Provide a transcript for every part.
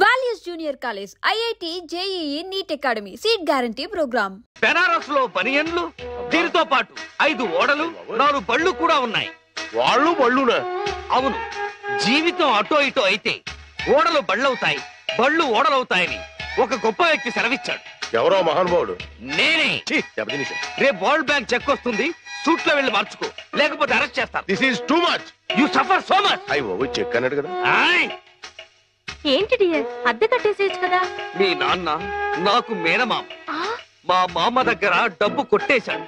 Values junior college, IIT, JEE, NEET academy seat guarantee programme. Banaras లో బనియన్లు, దీనితో పాటు 5 ఓడలు, 4 బళ్ళు కూడా ఉన్నాయి. వాళ్ళు బళ్ళునా? అవును. జీవితం అటో ఇటో అయితే ఓడలు బళ్ళవుతాయి, బళ్ళు ఓడలవుతాయని ఒక గొప్ప వ్యక్తి సెలవిచ్చాడు. ఎవరో మహానుభావుడు. నేనే. రేపు వరల్డ్ బ్యాంక్ చెక్ వస్తుంది, సూట్ లో వెళ్ళి మార్చుకో, లేకపోతే అరెస్ట్ చేస్తారు. This is too much. You suffer so much. అయ్యో చెక్ అన్నాడు కదా. ఏంటి డియర్, అద్దె కట్టేసేయచ్చు కదా. మీ నాన్న నాకు మేనమామ. మా మామ దగ్గర డబ్బు కొట్టేశాడు.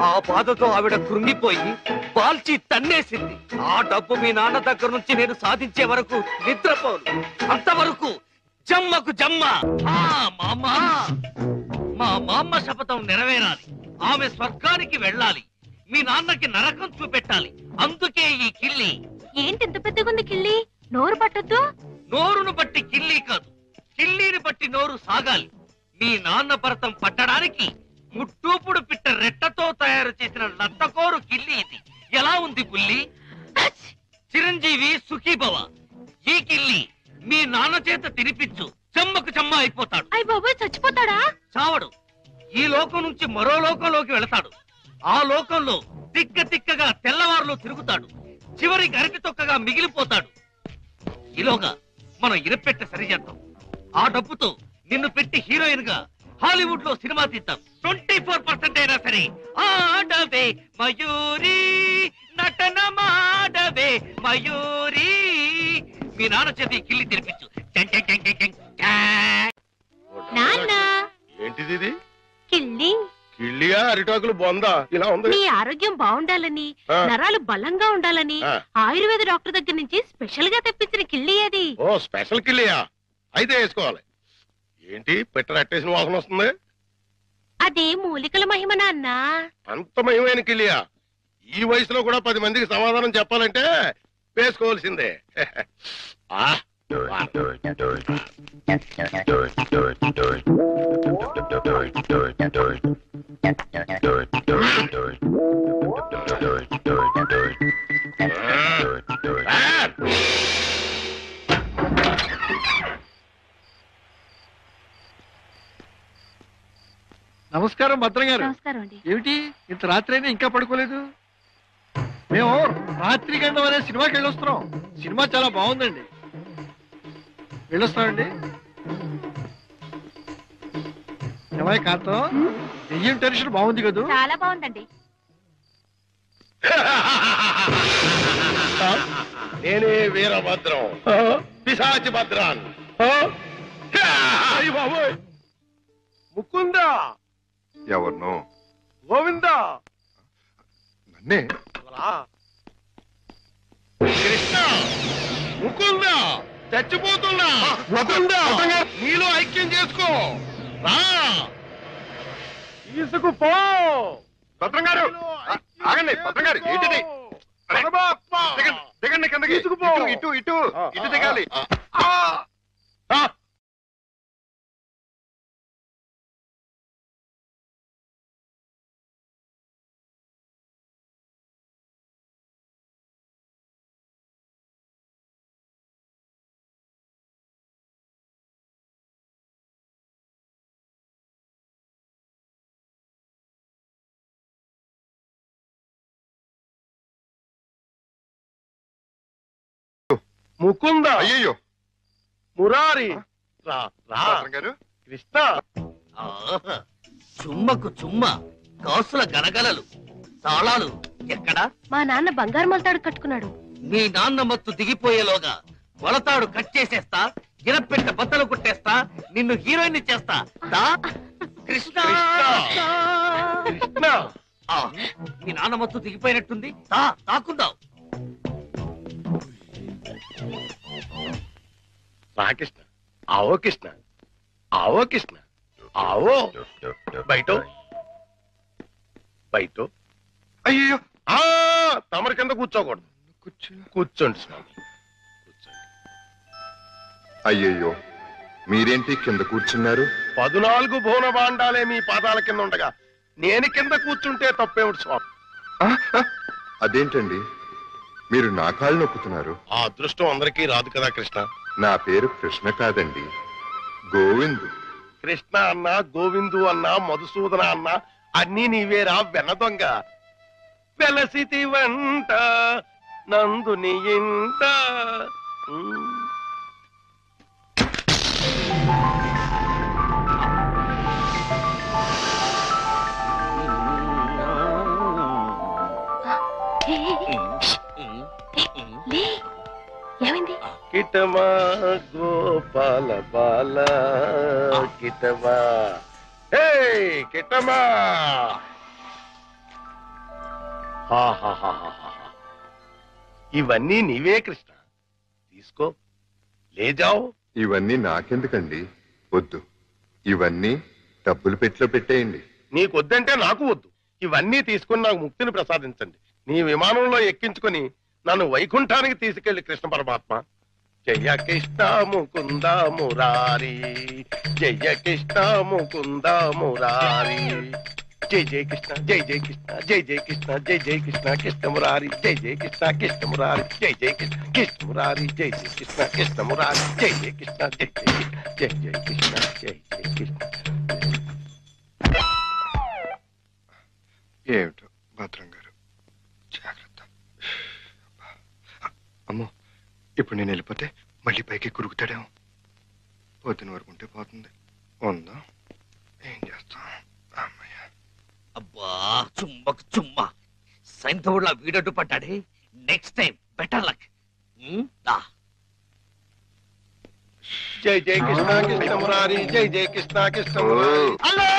ఆ బాధతో ఆవిడ కృంగిపోయి పాల్చి తన్నేసింది. ఆ డబ్బు మీ నాన్న దగ్గర నుంచి నేను సాధించే వరకు నిద్రపోను. అంతవరకు జమ్మకు జమ్మ. మా మామ శపథం నెరవేరాలి. ఆమె స్వర్గానికి వెళ్ళాలి. మీ నాన్నకి నరకం చూపెట్టాలి. అందుకే ఈ కిల్లి. ఏంటి ఇంత పెద్దగుంది కిల్లి? నోరు పట్టొద్దు. నోరును బట్టి కిల్లి కాదు, కిల్లీని బట్టి నోరు సాగాలి. మీ నాన్న భరతం పట్టడానికి ముట్టూపుడు పిట్ట రెట్టతో తయారు చేసిన లత్తకోరు కిల్లి ఇది. ఎలా ఉంది బుల్లి? చిరంజీవి సుఖీభవ. ఈ కిల్లి మీ నాన్న చేత తినిపించు, చెమ్మకు చెమ్మ అయిపోతాడు. అయ్య బాబోయ్, చచ్చిపోతాడా? చావడు. ఈ లోకం నుంచి మరో లోకంలోకి వెళతాడు. ఆ లోకంలో తిక్క తిక్కగా తెల్లవారులు తిరుగుతాడు. చివరికి అరటి తొక్కగా మిగిలిపోతాడు. ఈలోగా మనం ఇరపెట్ట సరిచేద్దాం. ఆ డబ్బుతో నిన్ను పెట్టి హీరోయిన్ గా హాలీవుడ్ లో సినిమా తీద్దాం. 24% అయినా సరే ఆడవే మయూరి, నటన మాడవే మయూరి. మీ నాన్న చేతి కిల్లి తెరిపించు. నాన్న, ఏంటిది ఇది? కిల్లి. కిళ్ళియా అరిటాకులు బొందా ఇలా ఉంది? నీ ఆరోగ్యం బాగుండాలని, నరాలు బలంగా ఉండాలని ఆయుర్వేద డాక్టర్ దగ్గర నుంచి స్పెషల్ గా తెప్పించిన కిల్లి అది. ఓ స్పెషల్ కిళ్ళియా? అయితే వేసుకోవాలి. ఏంటి పెట్ట అట్టేసిన వాసన వస్తుంది? అదే మూలికల మహిమ నాన్న. అంత మహిమైన కిళ్ళియా? ఈ వయసులో కూడా 10 మందికి సమాధానం చెప్పాలంటే వేసుకోవాల్సిందే. నమస్కారం భద్రం గారు. నమస్కారం అండి. ఏమిటి ఇంత రాత్రి అయినా ఇంకా పడుకోలేదు? మేము రాత్రి గండం అనే సినిమాకి వెళ్ళొస్తున్నాం. సినిమా చాలా బాగుందండి. వెళ్ళొస్తామండి. ఏమై కాంతం, దెయ్యం టెన్షన్ బాగుంది కదా? చాలా బాగుందండి. నేనే వీరభద్రం, పిశాచి భద్రాన్. ముకుందా? ఎవరినో? గోవిందా? నన్నే. కృష్ణ, ముకుందా, చచ్చిపోతున్నా. నీలో ఐక్యం చేసుకో. రా, తీసుకుపో. భద్రం గారు ఆగండి. భద్రం గారు ఏంటిది? దిగండి కిందకి. ఇటు ఇటు ఇటు దిగాలి. ముకుంద, అయ్యో మురారి, గారు. కృష్ణ. చుమ్మకు చుమ్మ, కాసుల గలగలలు, తాళాలు ఎక్కడా? మా నాన్న బంగారు మొలతాడు కట్టుకున్నాడు. మీ నాన్న మత్తు దిగిపోయేలోగా మొలతాడు కట్ చేసేస్తా, గిరపెట్ట బద్దలు కొట్టేస్తా, నిన్ను హీరోయిన్ చేస్తా. కృష్ణ, కృష్ణ. మీ నాన్న మత్తు దిగిపోయినట్టుంది. తాకుందాం. రా కృష్ణ. ఆవో కృష్ణ, ఆవో కృష్ణ, ఆవో. బయట బయట. అయ్యో తమరి కింద కూర్చోకూడదు. కూర్చోండి స్వామి, కూర్చోండి. అయ్యయ్యో మీరేంటి కింద కూర్చున్నారు? 14 భువన భాండాలే మీ పాదాల కింద ఉండగా నేను కింద కూర్చుంటే తప్పేమిటి స్వామి? అదేంటండి మీరు నా కాళ్ళు నొక్కుతున్నారు? ఆ అదృష్టం అందరికీ రాదు కదా కృష్ణ. నా పేరు కృష్ణ కాదండి, గోవిందు. కృష్ణ అన్న, గోవిందు అన్న, మధుసూదన అన్న అన్నీ నీవేరా వెన్న దొంగ. వెలసితి వంట నందుని ఇంట. ఏమైంది? కిటమా గోపాల బాల కిటమా, హే కిటమా. ఇవన్నీ నీవే కృష్ణ, తీసుకో, లేజావు. ఇవన్నీ నాకెందుకండి, వద్దు. ఇవన్నీ డబ్బులు పెట్టిలో పెట్టేయండి. నీకొద్దంటే నాకు వద్దు. ఇవన్నీ తీసుకుని నాకు ముక్తిని ప్రసాదించండి. నీ విమానంలో ఎక్కించుకొని నన్ను వైకుంఠానికి తీసుకెళ్లి కృష్ణ పరమాత్మ. జయ కృష్ణ ముకుంద మురారి, జయ కృష్ణ ముకుంద మురారి, జయ జయ కృష్ణ, జయ జయ కృష్ణ, జయ జయ కృష్ణ, జయ జయ కృష్ణ కృష్ణ మురారి, జయ జయ కృష్ణ కృష్ణ మురారి, జయ జయ కృష్ణ కృష్ణ మురారి, జయ జయ కృష్ణ కృష్ణ మురారి, జయ జయ కృష్ణ, జయ జయ కృష్ణ, జయ జయ కృష్ణ, జయ జయ కృష్ణ. ఏమిటో భద్రం గారు, జాగ్రత్త. అమ్మో, ఇప్పుడు నేను వెళ్ళిపోతే మళ్ళీ పైకి కురుకుతాడేమో. పొద్దున వరకు ఉంటే పోతుంది. ఉందా, ఏం చేస్తాం. అమ్మయ్య. అబ్బా, చుమ్మకు చుమ్మ సైంతవుడులా వీడట్టు పడ్డాడే. Next time better luck. జై జై కృష్ణ కృష్ణ మురారి, జై జై కృష్ణ కృష్ణ మురారి. హలో,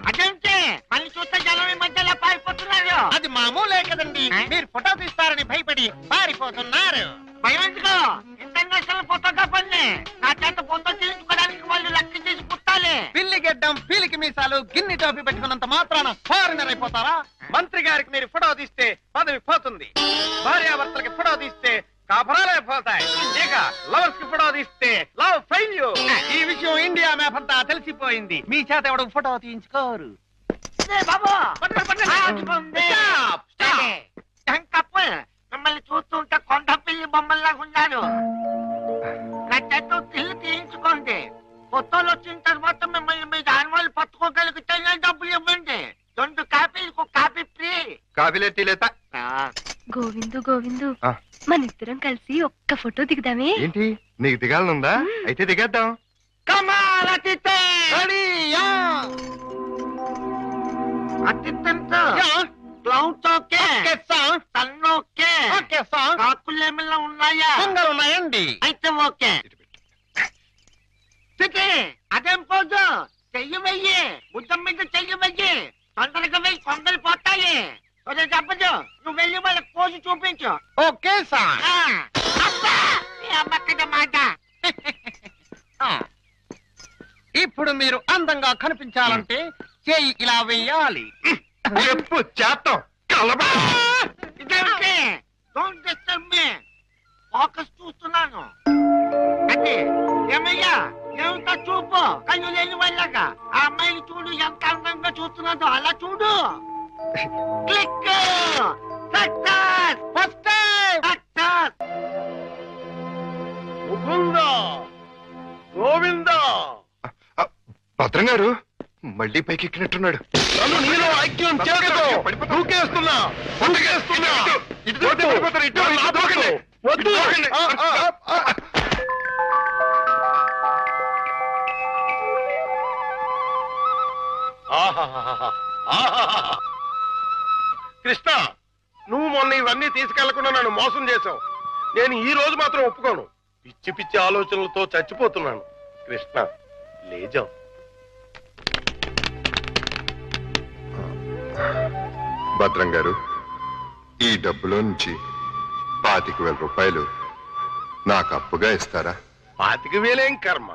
అదేంటి మళ్ళీ చూస్తే జనం ఈ మధ్యలో పారిపోతున్నారు? అది మామూలే కదండి, మీరు ఫోటో తీస్తారని భయపడి పారిపోతున్నారు. భయం ఎందుకు? ఇంటర్నేషనల్ ఫోటోగ్రాఫర్ని నా చేత ఫోటో తీయించుకోవడానికి వాళ్ళు లెక్క చేసి పుట్టాలి. పిల్లి గెడ్డం, పీలికి మీసాలు, గిన్ని టోపీ పెట్టుకున్నంత మాత్రాన ఫారినర్ అయిపోతారా? మంత్రి గారికి మీరు ఫోటో తీస్తే పదవి పోతుంది, భార్యాభర్తలకి ఫోటో తీస్తే కాపురాలే పోతాయి, ఇక లవర్స్ కి ఫోటో తీస్తే లవ్ ఫెయిల్యూర్. ఈ విషయం ఇండియా మ్యాప్ అంతా తెలిసిపోయింది. మీ చేత ఎవడు ఫోటో తీయించుకోరు. మిమ్మల్ని చూస్తుంటే కొండ పిల్లి బొమ్మల్లా ఉన్నారు. నా చేత ఇల్లు తీయించుకోండి. ఫోటోలు వచ్చిన తర్వాత మిమ్మల్ని మీ దానివాళ్ళు పట్టుకోగలిగితే డబ్బులు ఇవ్వండి. 2 కాపీలకు కాపీ ఫ్రీ. కాఫీలే తీలేత. గోవిందు గోవిందు, మనిద్దరం కలిసి ఒక్క ఫోటో దిగుదామే? ఏంటి, నీకు దిగాలనుందా? అయితే దిగేద్దాం. కాకులు ఏమైనా ఉన్నాయా? ఉన్నాయండి. అయితే ఓకే. అదేం పోదు, చెయ్యి వెయ్యి, బుద్ధం మీద చెయ్యి వెయ్యి, తొందరగా వెయ్యి, కొందరు పోతాయి. చెప్పదు, నువ్వు వెళ్ళి వాళ్ళకి పోసి చూపించు. Okay sir. మాట. ఇప్పుడు మీరు అందంగా కనిపించాలంటే చెయ్యి ఇలా వెయ్యాలి. చెప్పు చేస్తాం. ఇదేంటి? Don't disturb me. ఫోకస్ చూస్తున్నాను. అంటే ఏమయ్యా, ఏమిటా చూపు? కళ్ళు లేని వాళ్ళగా ఆ అమ్మాయిని చూడు, ఎంత అందంగా చూస్తున్నాదో అలా చూడు. Click. Success. First time success. Mukunda, Govinda. భద్రం గారు మళ్ళీ పైకి ఎక్కినట్టున్నాడు. నన్ను నీలో ఐక్యం చేయదు. దూకేస్తున్నా, దూకేస్తున్నా. వద్దు. కృష్ణ, నువ్వు మొన్న ఇవన్నీ తీసుకెళ్లకుండా నన్ను మోసం చేశావు. నేను ఈ రోజు మాత్రం ఒప్పుకోను. పిచ్చి పిచ్చి ఆలోచనలతో చచ్చిపోతున్నాను. కృష్ణ, లేజాం. భద్రం గారు, ఈ డబ్బులో నుంచి 25,000 రూపాయలు నాకు అప్పుగా ఇస్తారా? 25,000 కర్మ,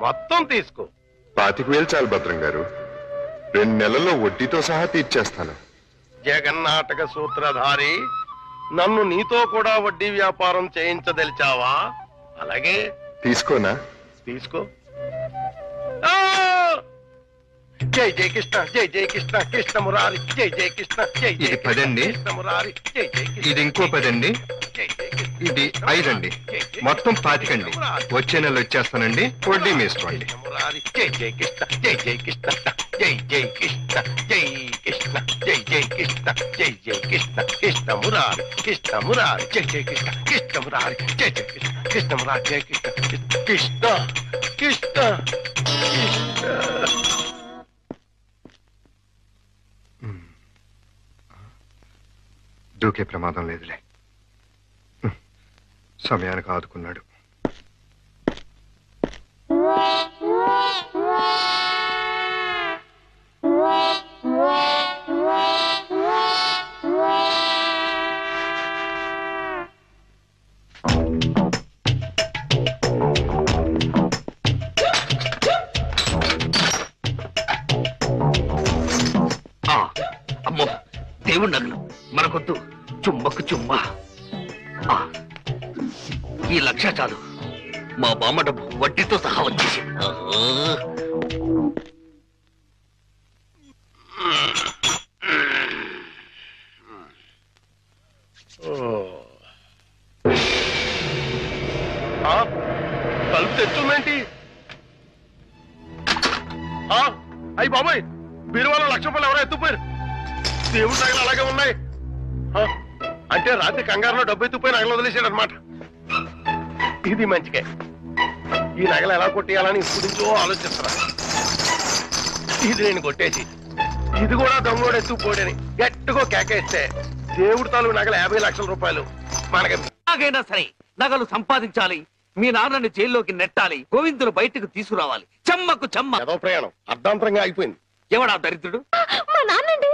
మొత్తం తీసుకో. 25,000 చాలు భద్రం గారు. 2 నెలల్లో వడ్డీతో సహా తీర్చేస్తాను. జగన్నాటక సూత్రధారి, నన్ను నీతో కూడా వడ్డీ వ్యాపారం చేయించదలిచావా? అలాగే తీసుకోనా? తీసుకో. జై జై కృష్ణ జై జై కృష్ణ కృష్ణ మురారి జై జై కృష్ణ జై జై ఇది 10 అండి. కృష్ణ మురారి జై జై కృష్ణ. ఇది ఇంకో 10 అండి. జై జై కృష్ణ. ఇది 5 అండి. మొత్తం 25 అండి. వచ్చే నెల వచ్చేస్తానండి. వడ్డీ వేసుకోండి. కృష్ణ మురారి జై జై కృష్ణ జై జై కృష్ణ జై జై కృష్ణ జై కృష్ణ జై జై కృష్ణ జై జై కృష్ణ కృష్ణ మురారి జై జై కృష్ణ కృష్ణ మురారి జై జై కృష్ణ కృష్ణ మురారి జై కృష్ణ కృష్ణ కృష్ణ కృష్ణ. దూకే ప్రమాదం లేదులే. సమయానికి ఆదుకున్నాడు. అమ్మో దేవుడి నగలు మనకొద్దు. చుమ్మకు చుమ్మా. ఈ 1,00,000 చాలు. మా బామ్మ డబ్బు వడ్డీతో సహా వచ్చేసి. తలుపు తెచ్చుందేంటి? అయ్యి బాబాయ్, బీరువాలో 1,00,000 రూపాయలు ఎవరో ఎత్తుపోయారు. దేవుడి నగలు అలాగే ఉన్నాయి. అంటే రాత్రి కంగారులో డబ్బు ఎత్తుపోయి నగలు వదిలేశాడు అనమాట. ఇది మంచిగా. ఈ నగలు ఎలా కొట్టేయాలని ఇప్పుడు నుంచో ఆలోచిస్తున్నా. ఇది నేను కొట్టేసి ఇది కూడా దొంగోడు ఎత్తుకుపోడని గట్టిగా కేకేస్తే దేవుడి తాలూ నగలు 50 లక్షల రూపాయలు మనకి. ఎలాగైనా సరే నగలు సంపాదించాలి. మీ నాన్నని జైల్లోకి నెట్టాలి. గోవిందులు బయటకు తీసుకురావాలి. చెమ్మకు చెమ్మ. ఏదో ప్రయాణం అర్ధాంతరంగా అయిపోయింది. ఎవడా దరిద్రుడు? మా నాన్నండి.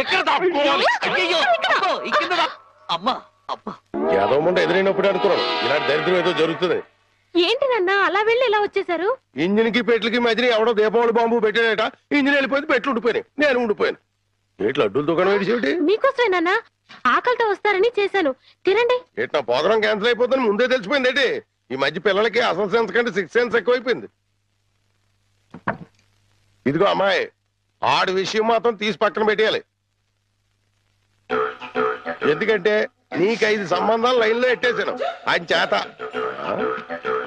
ఎక్కడ దాక్కోవాలి? అయ్యయ్యో, అబ్బో, ఈ కింద అమ్మా అబ్బా. ఏదో ముందు ఎదురైనప్పుడు అనుకున్నాను ఇలాంటి దరిద్రం ఏదో జరుగుతుంది. ఏంటి నాన్న అలా వెళ్ళి ఇలా వచ్చేసారు? ఇంజిన్ కి పెట్లకి మధ్యన ఎవడో దీపావళి బాంబు పెట్టాడట. ఇంజిన్ వెళ్ళిపోయింది, పెట్లు ఉండిపోయినాయి. నేను ఉండిపోయాను. ఏట్లు అడ్డుల దుకాణం ఏడిచేటి? మీకోసమే నాన్న, ఆకలితో వస్తారని చేశాను. తినండి. ఏటి నా ప్రోగ్రాం క్యాన్సిల్ అయిపోతుంది ముందే తెలిసిపోయింది ఏంటి? ఈ మధ్య పిల్లలకి అసలు సెన్స్ కంటే 6th సెన్స్ ఎక్కువైపోయింది. ఇదిగో అమ్మాయి, ఆడి విషయం మాత్రం తీసి పక్కన పెట్టేయాలి. ఎందుకంటే నీకు 5 సంబంధాలు లైన్ లో ఎట్టేశాను ఆయన చేత.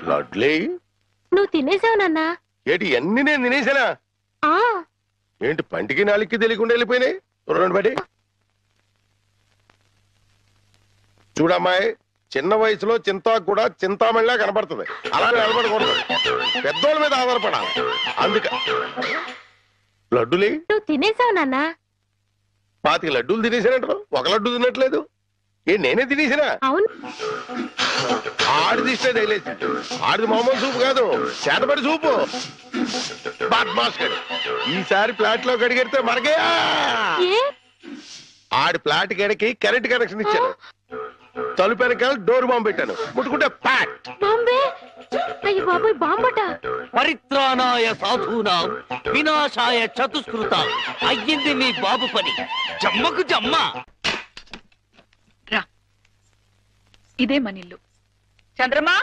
లడ్లీ, నువ్వు తినేసావు నాన్న. ఏటి అన్ని నేను తినేసానా? ఏంటి పంటికి నాలుగుకి తెలియకుండా వెళ్ళిపోయినాయి? రెండు బడి చూడమ్మాయి, చిన్న వయసులో చింతాకు కూడా చింతామణిలా కనపడుతుంది. అలా నిలబడకూడదు, పెద్దోళ్ళ మీద ఆధారపడాలి. అందుక లడ్డులే నువ్వు తినేసావు నాన్న. 25 లడ్డూలు తినేసానంటారు, 1 లడ్డు తినట్లేదు. నేనే తినేసినా? అవును. ఆడిది ఇష్టే తగిలేసి. ఆడిది మామూలు సూపు కాదు, చేతబడి సూపు. బాద్మాస్కడు ఈసారి ప్లాట్ లో కడిగెడితే మనకే. ఆడి ప్లాట్ గడికి కరెంట్ కనెక్షన్ ఇచ్చాను. తలుపు వెనకాల డోర్ బాంబు పెట్టాను. ముట్టుకుంటే ప్యాట్. అయ్యో బాబోయ్, బాంబట. పరిత్రాణాయ సాధూనాం వినాశాయ చతుష్కృత. అయ్యింది మీ బాబు పని. జమ్మకు జమ్మ. ఇదే మన ఇల్లు. చంద్రమా,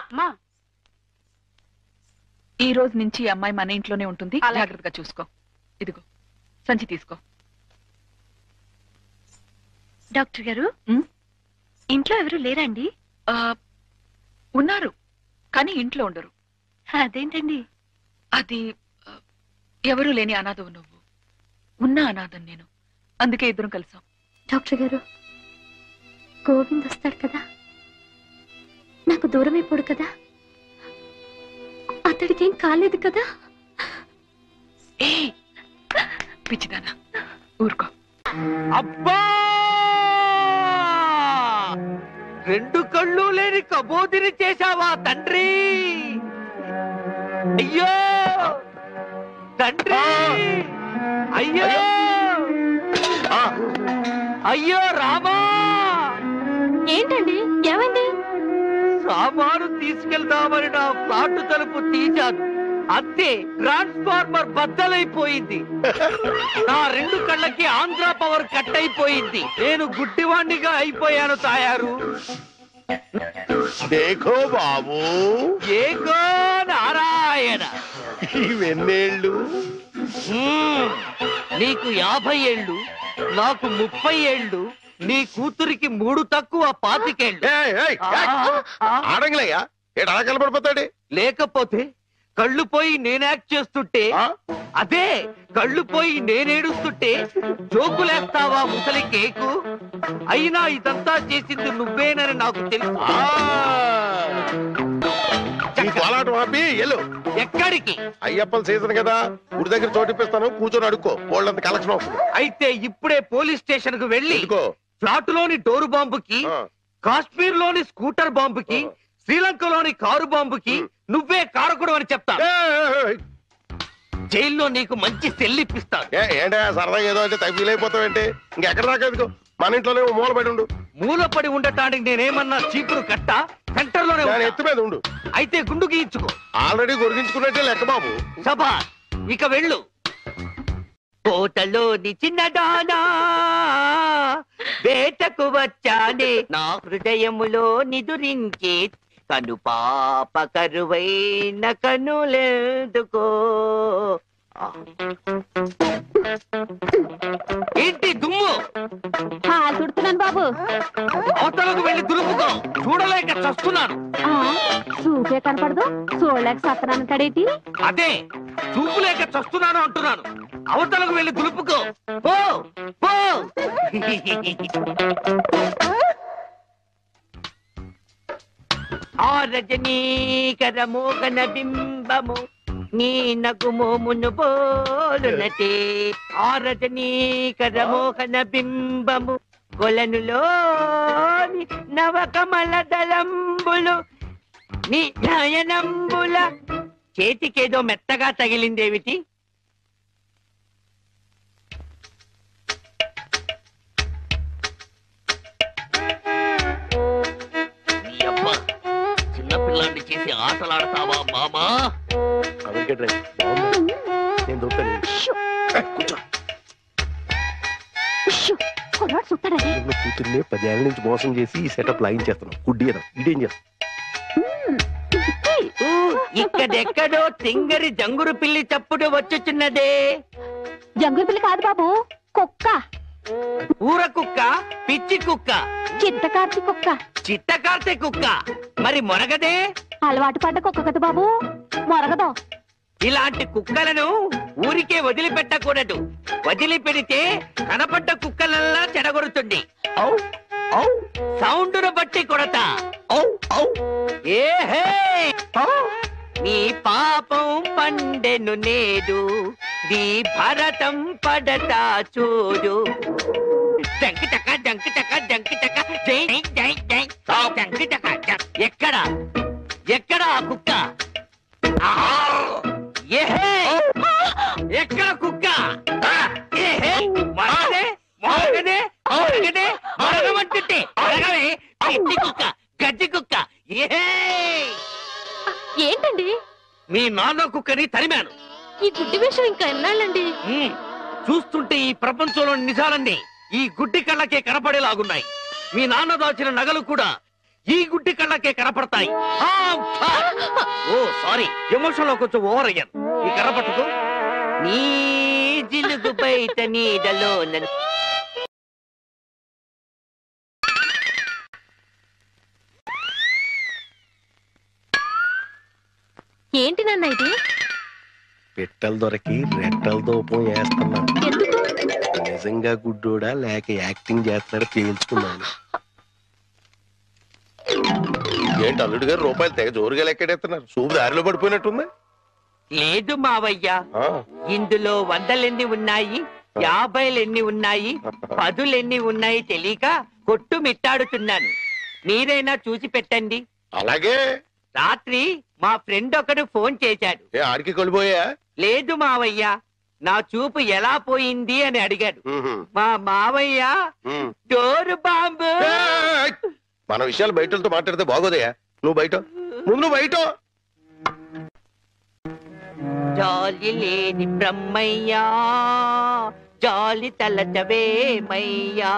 ఈ రోజు నుంచి అమ్మాయి మన ఇంట్లోనే ఉంటుంది. జాగ్రత్తగా చూసుకో. ఇదిగో సంచి తీసుకో. డాక్టర్ గారు, ఇంట్లో ఎవరు లేరండి? ఉన్నారు, కానీ ఇంట్లో ఉండరు. అదేంటండి? అది ఎవరూ లేని అనాథవు నువ్వు, ఉన్న అనాథం నేను. అందుకే ఇద్దరం కలిసాం. డాక్టర్ గారు, గోవింద్ వస్తాడు కదా, నాకు దూరం అయిపోడు కదా, అతడికి ఏం కాలేదు కదా? ఏ పిచ్చిదానా, ఊరుకో. అబ్బా, 2 కళ్ళు లేని కబోదిని చేశావా తండ్రి? అయ్యో తండ్రి, అయ్యో అయ్యో రామా. ఏంటండి, ఏమైంది? సామాను తీసుకెళ్దామని నా ఫ్లాట్ తలుపు తీశాను, అంతే ట్రాన్స్ఫార్మర్ బద్దలైపోయింది. నా 2 కళ్ళకి ఆంధ్ర పవర్ కట్ అయిపోయింది. నేను గుడ్డివాణ్ణిగా అయిపోయాను తాయారు. దేఖో బాబు, ఏకో నారాయణ. ఇవెన్నేళ్ళు? నీకు 50 ఏళ్ళు, నాకు 30 ఏళ్ళు, నీ కూతురికి 3 తక్కువ 25 ఏళ్ళు. ఆడంగిలయ్యా, ఏడు అలా కలపడిపోతాడు. లేకపోతే కళ్ళు పోయి నేను యాక్ట్ చేస్తుంటే, అదే కళ్ళు పోయి నేనేడుస్తుంటే జోకులేస్తావా ముసలి కేకు? అయినా ఇదంతా చేసింది నువ్వేనని నాకు తెలుసు. పోలాటం ఆపి ఎల్లు. ఎక్కడికి? అయ్యప్పల సీజన్ కదా, గుడి దగ్గర చోటిప్పిస్తాను, కూర్చొని అడుక్కో, వాళ్ళంత కలెక్షన్ అవుతుంది. అయితే ఇప్పుడే పోలీస్ స్టేషన్ కు వెళ్ళి ఫ్లాట్ లోని డోరు బాంబుకి, కాశ్మీర్ లోని స్కూటర్ బాంబుకి, శ్రీలంకలోని కారు బాంబుకి నువ్వే కారకుడు అని చెప్తా. జైల్లో నీకు మంచి సెల్లిప్పిస్తాను. ఏంటా సరదాగా ఏదో అంటే తగ్గిలైపోతావేంటి? ఇంకెక్కడ దాకా ఎందుకు, మన ఇంట్లోనే మూలపడి ఉండు. మూలపడి ఉండటానికి నేనేమన్నా చీపురు కట్ట? సెంటర్ లోనే ఎత్తు మీద ఉండు. అయితే గుండు గీయించుకో. ఆల్రెడీ గొరిగించుకున్నట్టే లెక్క బాబు. సభా, ఇక వెళ్ళు. కోటలోని చిన్నదానా వేటకు వచ్చానే, నా హృదయములో నిదురించే కను పాప కరువైన కనులెందుకో. ఏంటి దుమ్ము? తుడుతున్నాను బాబు. అవతలకు వెళ్ళి దులుపుకో, చూడలేక చస్తున్నాను. చూపే కనపడదు, చూడలేక సత్తనాను కడేటి. అదే చూపులేక చస్తున్నాను అంటున్నాను. అవతలకు వెళ్ళి దులుపుకో, పో పో. ఆ రజనీకర మోగన బింబము నీ నగుమోమును పోలునటే. ఆ రజనీకర మోహన బింబము కొలనులోని నవకమల దళంబులు నీ నయనంబుల. చేతికేదో మెత్తగా తగిలిందేమిటి? చిన్నపిల్లాన్ని చేసి ఆటలాడతావా మామా? నేను దొరుకుతాను. కూతుర్నే 10 ఏళ్ళ నుంచి మోసం చేసి ఈ సెటప్ లాగించేస్తున్నాం. గుడ్డి ఇదేం చేస్తాం? ఇక్కడెక్కడో తింగరి జంగురు పిల్లి చప్పుడు వచ్చుచున్నదే. జంగురు పిల్లి కాదు బాబు, కుక్క. ఊర కుక్క, పిచ్చి కుక్క, చిత్తకార్తి కుక్క. చిత్తకార్తె కుక్క మరి మొరగదే? అలవాటు పడ్డ కుక్క కదా బాబు, మొరగదు. ఇలాంటి కుక్కలను ఊరికే వదిలిపెట్టకూడదు. వదిలిపెడితే కనపడ్డ కుక్కలల్లా చెడగొడుతుంది. సౌండును బట్టి కొడతా. ఏహే, నీ పాపం పండెను నేడు, నీ భరతం పడతా చూడు. జంకి చక్క జంకి చక్క జంకి చక్క జై జై జై జంకి చక్క. ఎక్కడ ఎక్కడ ఆ కుక్క? ఏహే, ఎక్కడ కుక్క? ఏహే, మరగదే మరగదే మరగదే మరగమంటుంటే మరగవే. పిచ్చి కుక్క, గజ్జి కుక్క. ఏహే, ఏంటండి? మీ నాన్న కుక్కని తరిమాను. ఈ గుడ్డి విషయం ఇంకా ఎన్నాళ్ళండి? చూస్తుంటే ఈ ప్రపంచంలోని నిజాలన్నీ ఈ గుడ్డి కళ్ళకే కనపడేలాగున్నాయి. మీ నాన్న దాచిన నగలు కూడా ఈ గుడ్డి కళ్ళకే కనపడతాయి. ఓ సారీ, ఎమోషన్ లో కొంచెం ఓవర్ అయ్యాను. ఈ కర్ర పట్టుకో. నీ జిలుగు బయట నీడలో ఏంటి నాన్న ఇది? పెట్టెలు దొరికి రెట్టల దూపం వేస్తున్నాను. నిజంగా గుడ్డోడా లేక యాక్టింగ్ చేస్తున్నాడు తేల్చుకున్నాను. ఏంటి అల్లుడు గారు రూపాయలు తెగ జోరుగా లెక్కడేస్తున్నారు? చూపు దారిలో పడిపోయినట్టుంది. లేదు మావయ్య, ఇందులో 100 ఉన్నాయి, 50 ఉన్నాయి, 10 ఉన్నాయి తెలియక కొట్టు మిట్టాడుతున్నాను. మీరైనా చూసి పెట్టండి. అలాగే. రాత్రి మా ఫ్రెండ్ ఒకడు ఫోన్ చేశాడు. ఆడికి కొలిపోయా? లేదు మావయ్య, నా చూపు ఎలా పోయింది అని అడిగాడు. మా మావయ్య డోరు బాంబు. మన విషయాలు బయటతో మాట్లాడితే బాగోదయా. నువ్వు బయట, ముందు నువ్వు బయట. జాలి లేని బ్రహ్మయ్యా, జాలి తలచవేమయ్యా,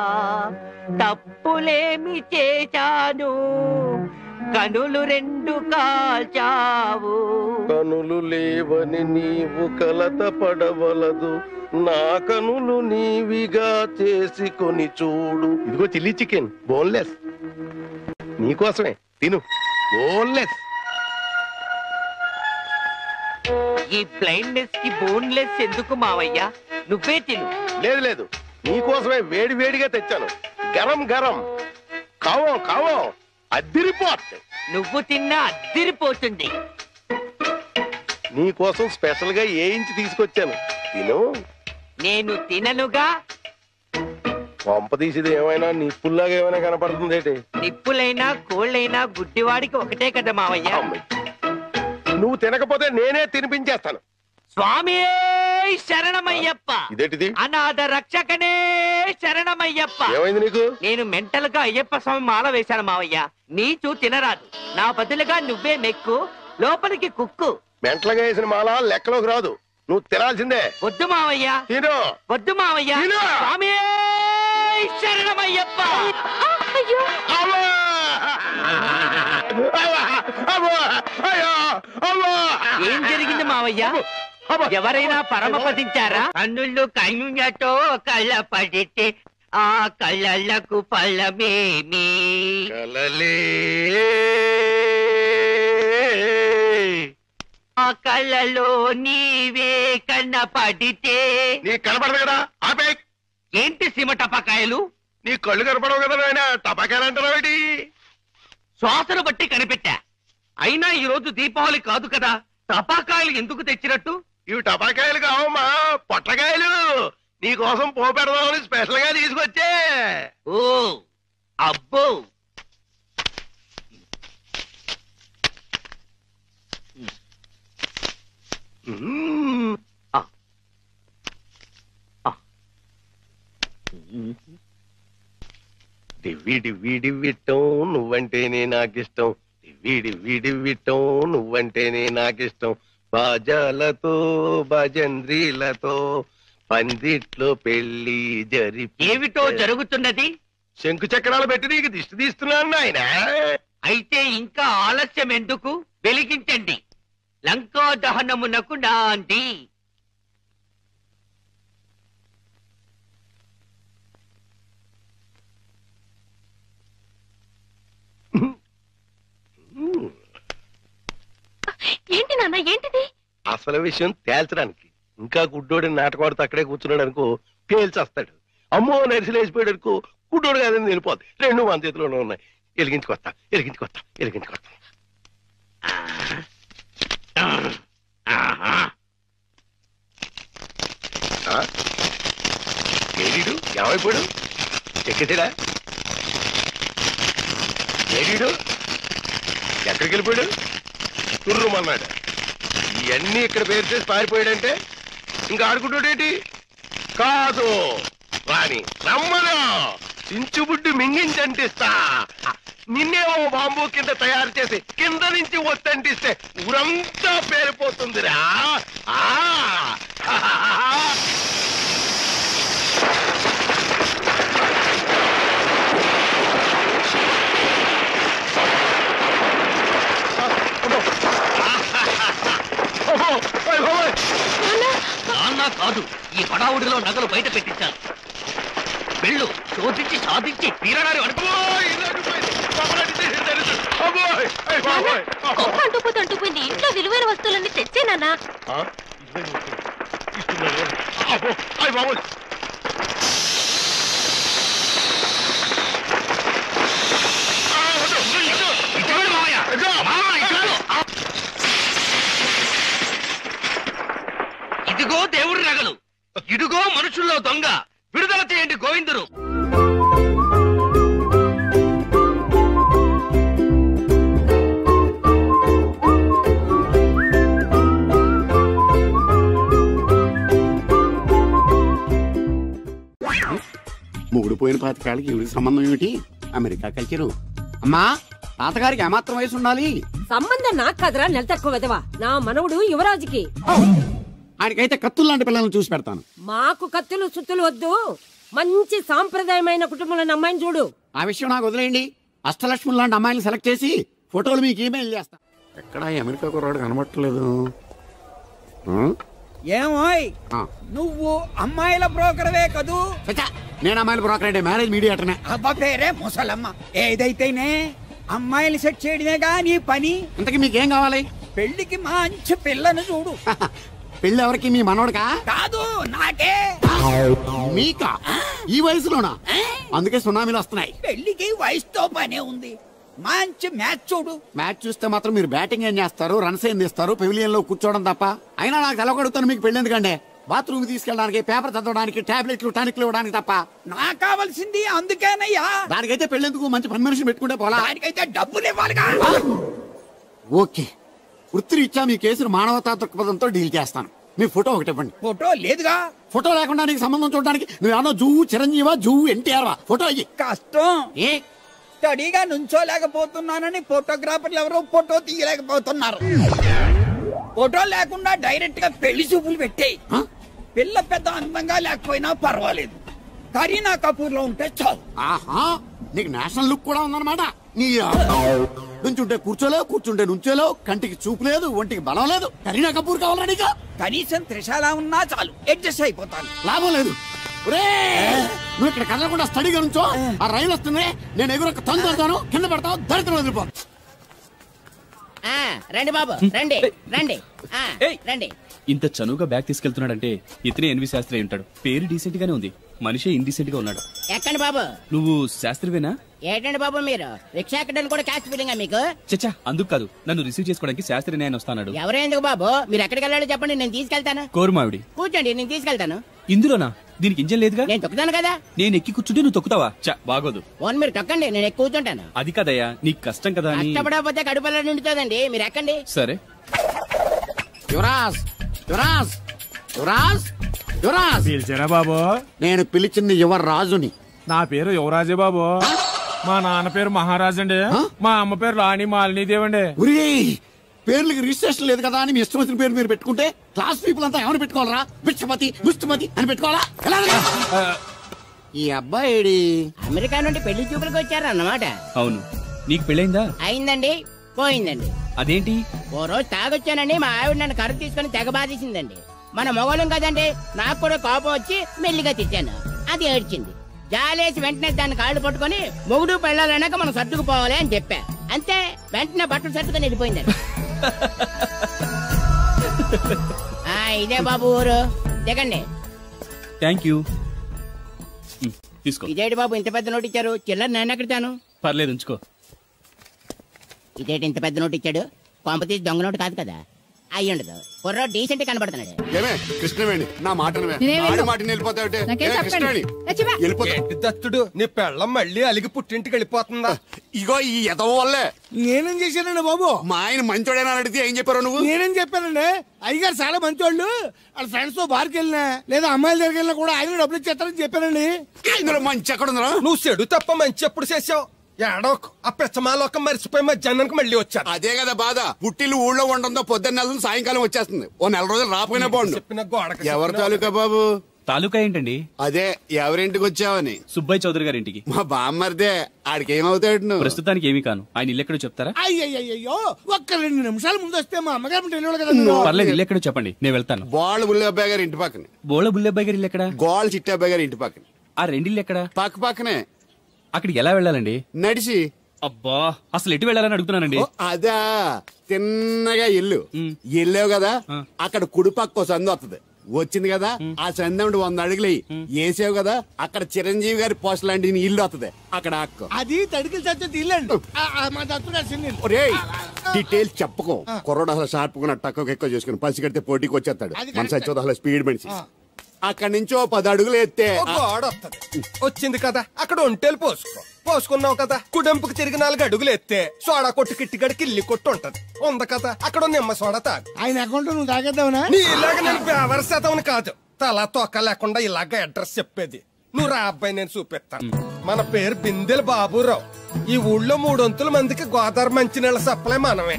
తప్పులేమి చేశాను కనులు రెండు కాల్చావు. కనులు లేవని నీవు కలత పడవలదు, నా కనులు నీవిగా చేసుకొని చూడు. ఇదిగో చిల్లీ చికెన్ బోన్లెస్, నీకోసమే తిను. బోన్లెస్. ఈ బ్లైండ్నెస్ కి బోన్లెస్ ఎందుకు మావయ్యా? నువ్వే తిను. లేదు లేదు, నీకోసమే వేడి వేడిగా తెచ్చాను. గరం గరం. కావం కావం, అద్దిరిపోతుంది. నువ్వు తిన్నా అద్దిరిపోతుంది. నీకోసం స్పెషల్ గా వేయించి తీసుకొచ్చాను, తిను. నేను తిననుగా. పంప తీసేది ఏమైనా నిప్పుల్లాగా ఏమైనా కనపడుతుంది ఏంటి? నిప్పులైనా కోళ్ళైనా గుడ్డివాడికి ఒకటే కదా మావయ్య. నువ్వు తినకపోతే నేనే తినిపించేస్తాను. స్వామి శరణమయ్యప్ప. ఇదేంటిది? అనాథ రక్షకనే శరణమయ్యప్ప. ఏమైంది నీకు? నేను మెంటల్ గా అయ్యప్ప స్వామి మాల వేశాను మావయ్య. నీచు తినరాదు, నా బదులుగా నువ్వే మెక్కు, లోపలికి కుక్కు. మెంటలుగా వేసిన మాల లెక్కలోకి రాదు, నువ్వు తినాల్సిందే. వద్దు మావయ్య. తిను. వద్దు మావయ్య. స్వామి శరణమయ్యప్ప. ఏం జరిగింది మావయ్య? ఎవరైనా పరమపదించారా? కన్నుళ్ళు కన్నుతో కళ్ళ పడితే ఆ కళ్ళకు ఫలమేమి? కలలే ఆ కళ్ళలో నీవే కన్న పడితే. నీ కనపడదు కదా, ఆపే. ఏంటి సీమ టపాకాయలు? నీ కళ్ళు కనపడవు కదా నాయన, టపాకాయలు అంటారా? శ్వాసను బట్టి కనిపెట్టా. అయినా ఈ రోజు దీపావళి కాదు కదా, టపాకాయలు ఎందుకు తెచ్చినట్టు? ఇవి టపాకాయలు కావమ్మా, పొట్లకాయలు. నీకోసం పోపెడదామని స్పెషల్ గా తీసుకొచ్చే. ఓ అబ్బో, డివ్వి డివ్వి డివ్విట్టం నువ్వంటేనే నాకిష్టం, డివ్వి డివ్వి డివ్విట్టం నువ్వంటేనే నాకిష్టం. బాజాలతో భజంద్రీలతో పందిట్లో పెళ్లి ఏమిటో జరుగుతున్నది? శంకు చక్రాలు పెట్టి నీకు దిష్టి తీస్తున్నాను ఆయన. అయితే ఇంకా ఆలస్యం ఎందుకు? వెలిగించండి. లంకా దహనమునకు నాంది. ఏంటి నాన్న, ఏంటిది? అసలు విషయం తేల్చడానికి. ఇంకా గుడ్డోడి నాటకవాడితో అక్కడే కూర్చున్నాడు అనుకో, పేల్చేస్తాడు. అమ్మో నరిసిలేసిపోయాడు అనుకో, గుడ్డోడు కాదని వెళ్ళిపోద్ది. రెండు మన చేతిలోనే ఉన్నాయి. ఎలిగించుకొస్తా ఎలిగించుకొస్తా ఎలిగించుకొస్తా. ఏడీడు ఏమైపోయాడు? ఎక్కడా ఏడీడు? ఎక్కడికి వెళ్ళిపోయాడు? తుర్రుమన్నాడు. ఇవన్నీ ఇక్కడ పేరు చేసి పారిపోయాడంటే ఇంకా ఆడుకుంటాడేంటి? కాదు రాని రమ్మను, చించుబుడ్డి మింగించంటిస్తా. నిన్నేమో బాంబు కింద తయారు చేసి కింద నుంచి ఒత్తంటిస్తే ఊరంతా పేరిపోతుందిరా. నాన్న కాదు, ఈ హడావుడిలో నగలు బయట పెట్టించాను. వెళ్ళు, శోధించి సాధించి తీరడారి అంటుపోయింది. ఇంట్లో విలువైన వస్తువులన్నీ తెచ్చేనా? ఇదిగో దేవుడి నగలు, ఇదిగో మనుషుల్లో దొంగ. విడుదల చేయండి గోవిందురు. మూడు పోయిన పాతకాళ్ళకి ఇవి సంబంధం ఏమిటి? America culture. అమ్మా, తాతగారికి ఏమాత్రం వయసు ఉండాలి? సంబంధం నాకు కదరా, నెల తక్కువ విధవా. నా మనవుడు యువరాజుకి. ఆయనకైతే కత్తులు లాంటి పిల్లల్ని చూసి పెడతాను. మాకు కత్తులు సుత్తులు వద్దు. మంచి సాంప్రదాయమైన కుటుంబంలో అమ్మాయిని చూడు. ఆ విషయం నాకు వదిలేయండి. అష్టలక్ష్మి లాంటి అమ్మాయిని సెలెక్ట్ చేసి ఫోటోలు మీకు ఈమెయిల్ చేస్తా. ఎక్కడ అమెరికా కుర్రాడు కనబట్టలేదు. ఏమోయ్ నువ్వు అమ్మాయిల బ్రోకర్వే కదూ? నేను అమ్మాయిల బ్రోకర్ అంటే మ్యారేజ్ మీడియాటర్నే. అబ్బా పేరే ముసలమ్మ. ఏదైతేనే అమ్మాయిలు సెట్ చేయడమేగా నీ పని. ఇంతకీ మీకేం కావాలి? పెళ్లికి మంచి పిల్లను చూడు. పెళ్లి ఎవరికి? మీ మనోడుకా? కాదు, నాకే. మీకా? ఈ వయసులోనా? అందుకే సునామీలు వస్తున్నాయి. పెళ్లికి వయసుతో పనే ఉంది. మంచి మ్యాచ్ చూడు. మ్యాచ్ చూస్తే మాత్రం మీరు బ్యాటింగ్ ఏం చేస్తారు, రన్స్ ఏం తీస్తారు, పెవిలియన్ లో కూర్చోవడం తప్ప. అయినా నాకు తెలవగడుగుతాను మీకు పెళ్లి ఎందుకంటే బాత్రూమ్ తీసుకెళ్ళడానికి, పేపర్ చదవడానికి, టాబ్లెట్లు టానిక్లు ఇవ్వడానికి తప్ప. నాకు కావాల్సింది అందుకేనయ్యా. దానికైతే పెళ్లేందుకు మంచి పని మనిషిని పెట్టుకుంటే పోలా. దానికైతే డబ్బులు ఇవ్వాలిగా. ఓకే, వృత్తిరీత్యా మీ కేసును మానవతా దృక్పథంతో డీల్ చేస్తాను. మీ ఫోటో ఒకటి ఇవ్వండి. ఫోటో లేదుగా. ఫోటో లేకుండా నీకు సంబంధం చూడడానికి నువ్వేమో జువ్వు చిరంజీవా, జువ్వు ఎన్టీఆర్వా? ఫోటో అయ్యి. కష్టం. స్టడీగా నుంచోలేకపోతున్నానని ఫోటోగ్రాఫర్లు ఎవరో ఫోటో తీయలేకపోతున్నారు. ఫోటో లేకుండా డైరెక్ట్ గా పెళ్లి చూపులు పెట్టేయి. పిల్ల పెద్ద అందంగా లేకపోయినా పర్వాలేదు, కరీనా కపూర్ లో ఉంటే చాలు. ఆహా, నీకు నేషనల్ లుక్ కూడా ఉందన్నమాట. నీ నుంచుంటే కూర్చోలేవు, కూర్చుంటే నుంచోలేవు, కంటికి చూపు లేదు, ఒంటికి బలం లేదు. కరీనా కపూర్ కావాలా నీకు? కనీసం త్రిషాలా ఉన్నా చాలు, అడ్జస్ట్ అయిపోతాను. లాభం లేదు. నువ్వు ఇక్కడ కదలకుండా స్టడీగా నుంచో. ఆ రైలు వస్తుంది, నేను ఎగురొక్క తొందరతాను, కింద పడతావు, దరిద్రం వదిలిపో. రండి బాబు, రండి రండి రండి. ఇంత చనువుగా బ్యాగ్ తీసుకెళ్తున్నాడంటే ఇతనే ఎన్వి శాస్త్రి అయి ఉంటాడు. పేరు డీసెంట్ గానే ఉంది, మనిషే ఇండీసెంట్ గా ఉన్నాడు. ఎక్కండి బాబు. నువ్వు శాస్త్రివేనా? ఏంటండి బాబు మీరు రిక్షా ఎక్కడానికి కూడా క్యాష్ ఫీలింగా మీకు? చచ్చా, అందుకు కాదు, నన్ను రిసీవ్ చేసుకోవడానికి శాస్త్రి నేను వస్తాడు. ఎవరో ఎందుకు బాబు, మీరు ఎక్కడికి వెళ్ళాలో చెప్పండి, నేను తీసుకెళ్తాను. కోరుమావిడి. కూర్చోండి, నేను తీసుకెళ్తాను. ఇందులోనా? దీనికి ఇంజన్ లేదుగా. నేను తొక్కుతాను కదా. నేను ఎక్కి కూర్చుంటే నువ్వు తొక్కుతావా? చా, బాగోదు. ఓన్ మీరు తొక్కండి, నేను ఎక్కి కూర్చుంటాను. అది కదయ్యా, నీకు కష్టం కదా. కష్టపడకపోతే కడుపులో నిండుతుందండి, మీరు ఎక్కండి. సరే. యువరాజ్, యువరాజ్, యువరాజ్, యువరాజ్. పిలిచారా బాబు? నేను పిలిచింది యువరాజుని. నా పేరు యువరాజే బాబు. మా నాన్న పేరు మహారాజ్ అండి, మా అమ్మ పేరు రాణి మాలినీదేవి అండి. పేర్లకి రిజిస్ట్రేషన్ లేదు కదా అని మీ ఇష్టం వచ్చిన పేరు మీరు పెట్టుకుంటే క్లాస్ పీపుల్ అంతా ఏమని పెట్టుకోవాలరా? బిచ్చమతి, ముష్టిమతి అని పెట్టుకోవాలా? ఈ అబ్బాయి అమెరికా నుండి పెళ్లి చూపులకు వచ్చారన్నమాట. అవును. నీకు పెళ్ళైందా? అయిందండి, పోయిందండి. అదేంటి? ఓ రోజు తాగొచ్చానండి, మా ఆవిడ నన్ను కర్ర తీసుకుని తెగ బాధేసిందండి. మన మొగలం కదండి, నాకు కూడా కోపం వచ్చి మెల్లిగా తిట్టాను. అది ఏడ్చింది. జాలేసి వెంటనే దాన్ని కాళ్ళు పట్టుకుని మొగుడు పెళ్ళాలన్నాక మనం సర్దుకుపోవాలి అని చెప్పా. అంతే, వెంటనే బట్టలు సర్దుకొని వెళ్ళిపోయిందండి. ఇదే బాబు ఊరు, దిగండి. Thank you. తీసుకో. ఇదేంటి బాబు ఇంత పెద్ద నోటు ఇచ్చారు? చిల్లర నేను ఎక్కడతాను. పర్లేదు, ఉంచుకో. ఇదేంటి ఇంత పెద్ద నోటు ఇచ్చాడు? కొంప తీసి దొంగ నోటు కాదు కదా. అయ్యుండదు, కుర్ర డీసెంట్ కనబడుతున్నాడు. కృష్ణవేణి, నా మాట దత్తుడు, నీ పెళ్ళం మళ్ళీ అలిగి పుట్టింటికి వెళ్ళిపోతుందా? ఇగో ఈ ఎదవ వల్లే. నేనేం చేశానండి బాబు? మా ఆయన మంచోడేనా అడిగితే ఏం చెప్పారు నువ్వు? నేనేం చెప్పానండి, అయ్యగారు చాలా మంచోళ్ళు, వాళ్ళ ఫ్రెండ్స్ తో బార్కి వెళ్ళినా లేదా అమ్మాయిల దగ్గరికి వెళ్ళినా కూడా ఆయన డబ్బులు ఇచ్చేస్తారని చెప్పానండి. ఇందులో మంచి ఎక్కడ ఉందా? నువ్వు చెడు తప్ప మంచి ఎప్పుడు చేసావు? ఏడోకు ఆ పెచ్చమాలోకం మర్చిపోయి మధ్యాహ్నానికి మళ్ళీ వచ్చారు. అదే కదా బాధ. పుట్టిల్లు ఊళ్ళో ఉండడంతో పొద్దున్న నెల సాయంకాలం వచ్చేస్తుంది. ఓ నెల రోజులు రాపోయినా బాగుండు. చెప్పిన గోడకి ఎవరి తాలూకా బాబు? తాలూకా ఏంటండి? అదే ఎవరింటికి వచ్చావని. సుబ్బయ్య చౌదరి గారి ఇంటికి. మా బామ్మర్దే. ఆడికి ఏమవుతాడు నువ్వు? ప్రస్తుతానికి ఏమీ కాను. ఆయన ఇల్లు ఎక్కడో చెప్తారా? అయ్యో, ఒక్క 2 నిమిషాలు ముందు వస్తే మా అమ్మగారు తెలియదు కదా. పర్లేదు, ఇల్లు ఎక్కడో చెప్పండి, నేను వెళ్తాను. బోళ్ళ బుల్లబ్బాయి గారి ఇంటి పక్కన. బోళ్ళ బుల్లబ్బాయి గారి ఇల్లు ఎక్కడ? గోళ్ళ చిట్టాబ్బాయి గారి ఇంటి పక్కన. ఆ రెండిల్లు ఎక్కడ? పక్క పక్కనే. అక్కడికి ఎలా వెళ్ళాలండి? నడిచి. అబ్బా, అసలు ఎటు వెళ్ళాలని అడుగుతున్నానండి. అదా, తిన్నగా ఇల్లు వెళ్ళావు కదా, అక్కడ కుడిపక్క సందు వస్తుంది. వచ్చింది కదా, ఆ సందు 100 అడుగులు వేసావు కదా, అక్కడ చిరంజీవి గారి పోస్ట్ లాంటి ఇల్లు వస్తుంది. అక్కడ అక్క అది తడికిలు చచ్చేది ఇల్లండి. మా దత్తుడు డీటెయిల్స్ చెప్పుకో. కుర్రోడు అసలు షార్ప్ గా తక్కువ ఎక్కువ చేసుకుని పసి కడితే పోటీకి వచ్చేస్తాడు. మన సచ్చోదు అసలు స్పీడ్ మనిషి. అక్కడి నుంచి 10 అడుగులు ఎత్తే గోడ వస్తుంది. వచ్చింది కదా, అక్కడ ఒంటేలు పోసుకున్నావు కదా, కుడెంపుకు తిరిగి 4 అడుగులు ఎత్తే సోడా కొట్టు కిట్టిగడి కిల్లి కొట్టు ఉంటది. ఉంది కదా, అక్కడ నిమ్మ సోడా తాగు. ఆయన అకౌంట్ నువ్వు తాగేద్దావునా? నీ ఇలాగ నేను బేవర్ శాతం కాదు, తల తోక లేకుండా ఇలాగ అడ్రస్ చెప్పేది. నువ్వు రా అబ్బాయి, నేను చూపిస్తాను. మన పేరు బిందెల బాబురావు. ఈ ఊళ్ళో 300 మందికి గోదావరి మంచినీళ్ళ సప్లై మనమే.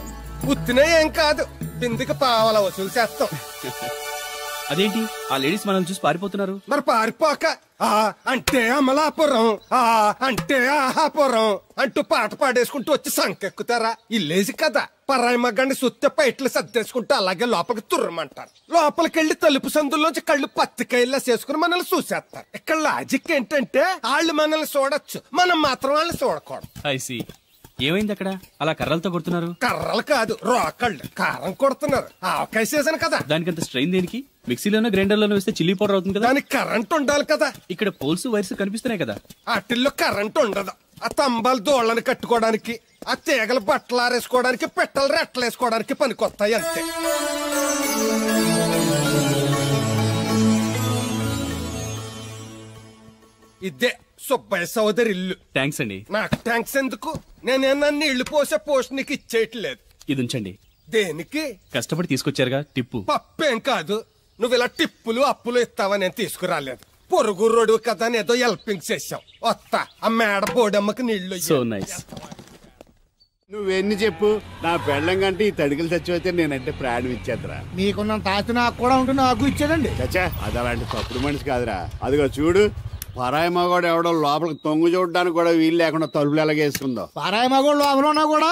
ఉత్తినే ఏం కాదు, బిందెకి పావల వసూలు చేస్తాం. అదేంటి, ఆ లేడీస్ మనల్ని చూసి పారిపోతున్నారు? మరి పారిపోక అంటే అమలాపురం అంటే ఆహాపురం అంటూ పాట పాడేసుకుంటూ వచ్చి సంకెక్కుతారా? ఇల్లేసి కదా పరాయి మగ్గాన్ని సుత్తే పైట్లు సర్దేసుకుంటూ అలాగే లోపలికి తుర్రమంటారు. లోపలికెళ్లి తలుపు సందుల్లోంచి కళ్ళు పత్తికాయల్లా చేసుకుని మనల్ని చూసేస్తారు. ఇక్కడ లాజిక్ ఏంటంటే వాళ్ళు మనల్ని చూడొచ్చు, మనం మాత్రం వాళ్ళని చూడకూడదు. ఏమైంది అక్కడ అలా కర్రలతో కొడుతున్నారు? కర్రలు కాదు, రోకళ్ళు కారం కొడుతున్నారు. ఆవకాయ సీజన్ కదా. దానికంత స్ట్రెయిన్ దేనికి? మిక్సీలోనో గ్రైండర్లోనో వేస్తే చిల్లీ పౌడర్ అవుతుంది కదా. దానికి కరెంట్ ఉండాలి కదా. ఇక్కడ పోల్స్ వైర్స్ కనిపిస్తున్నాయి కదా. వాటిల్లో కరెంట్ ఉండదు. ఆ తంబాలు దోళ్ళని కట్టుకోవడానికి, ఆ తీగలు బట్టలు ఆరేసుకోవడానికి, పెట్టలు రెట్టలు వేసుకోవడానికి పనికొస్తాయి అంతే. ఇదే సుబ్బయ్య సోదరి ఇల్లు. థ్యాంక్స్ అండి. నాకు థ్యాంక్స్ ఎందుకు? నేనేనా నీళ్లు పోసే పోస్ట్ నీకు ఇచ్చేయట్లేదు. ఇది ఉంచండి. దేనికి? కష్టపడి తీసుకొచ్చారుగా టిప్పు. పప్పేం కాదు. నువ్వు ఇలా టిప్పులు అప్పులు ఇస్తావని నేను తీసుకురాలేదు. పొరుగు రోడ్డు కదా ఏదో హెల్పింగ్ చేసావు. వస్తా ఆ మేడ బోడమ్మకి నీళ్లు. So nice. నువ్వెన్ని చెప్పు, నా పెళ్ళం కంటే ఈ తడికలు చచ్చిపోతే నేనంటే ప్రాణం ఇచ్చేద్దరా. మీకున్నంత ఆస్తి నాకు కూడా ఉంటుంది, నాకు ఇచ్చాడండి. చచ్చా, అది అలాంటి తప్పుడు మనిషి కాదురా. అదిగో చూడు, పరాయి మగోడు ఎవడో లోపలికి తొంగు చూడడానికి కూడా వీలు లేకుండా తలుపులు ఎలాగేసుకుందో. పరాయి మగోడు లోపల ఉన్నా కూడా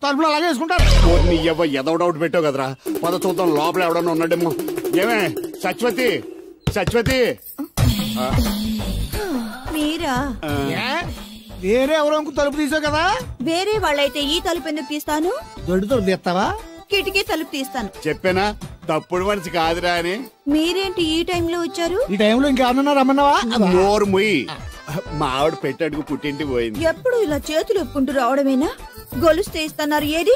తలుపులు అలాగే వేసుకుంటారు. నీ ఎదో డౌట్ పెట్టావు కదరా. పద చూద్దాం లోపల ఎవడన్నా ఉన్నాడేమో. ఏమే సత్యవతి, సత్యవతి. మీరా? వేరే ఎవరో తలుపు తీసావు కదా. వేరే వాళ్ళైతే ఈ తలుపు ఎందుకు తీస్తాను? దొడ్డు తలుపు తీస్తావా? కిటికీ తలుపు తీస్తాను. చెప్పేనా తప్పుడు మనిషి కాదురా అని. మీరేంటి ఈ టైంలో వచ్చారు? ఈ టైంలో ఇంకేమన్నా రమ్మన్నావా? నోరు ముయ్యి. మా ఆవిడ పెట్టడుకు పుట్టింటి పోయింది. ఎప్పుడు ఇలా చేతులు ఒప్పుకుంటూ రావడమేనా? గొలుస్తే ఇస్తున్నారు. ఏది?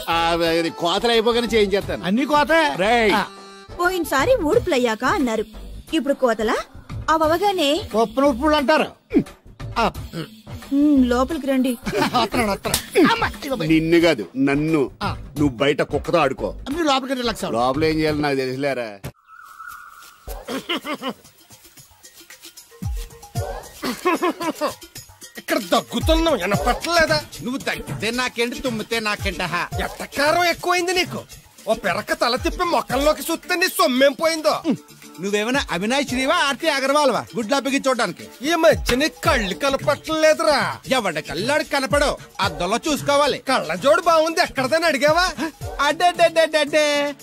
కోతలు అయిపోగానే చేయించేస్తాను. అన్ని కోత. పోయినసారి ఊడుపులయ్యాక అన్నారు, ఇప్పుడు కోతలా? అవగానే ఉప్పులు అంటారు. లోపలికి రండి. నిన్ను కాదు నన్ను. నువ్వు బయట కుక్కతో ఆడుకో. లోపలికి రిలాక్స్. లోపల ఏం చేయాలి నాకు తెలిసిలేరా. ఇక్కడ దగ్గుతున్నావు వినపట్టలేదా? నువ్వు తగ్గితే నాకేంటి, తుమ్మితే నాకేంట. ఎట్టకారం ఎక్కువైంది నీకు. ఓ పెరక తల తిప్పి మొక్కల్లోకి చూస్తే నీ సొమ్మేం పోయిందో. నువ్వేమైనా అవినాష్ శ్రీవా, ఆర్తి అగర్వాల్వా గుడ్లా పిగి చూడడానికి? ఈ మధ్య నీ కళ్ళు కనపట్టలేదురా. ఎవడ కళ్ళాడు కనపడవు, అద్దంలో చూసుకోవాలి. కళ్ళజోడు బాగుంది, ఎక్కడదని అడిగావా? అడ్డే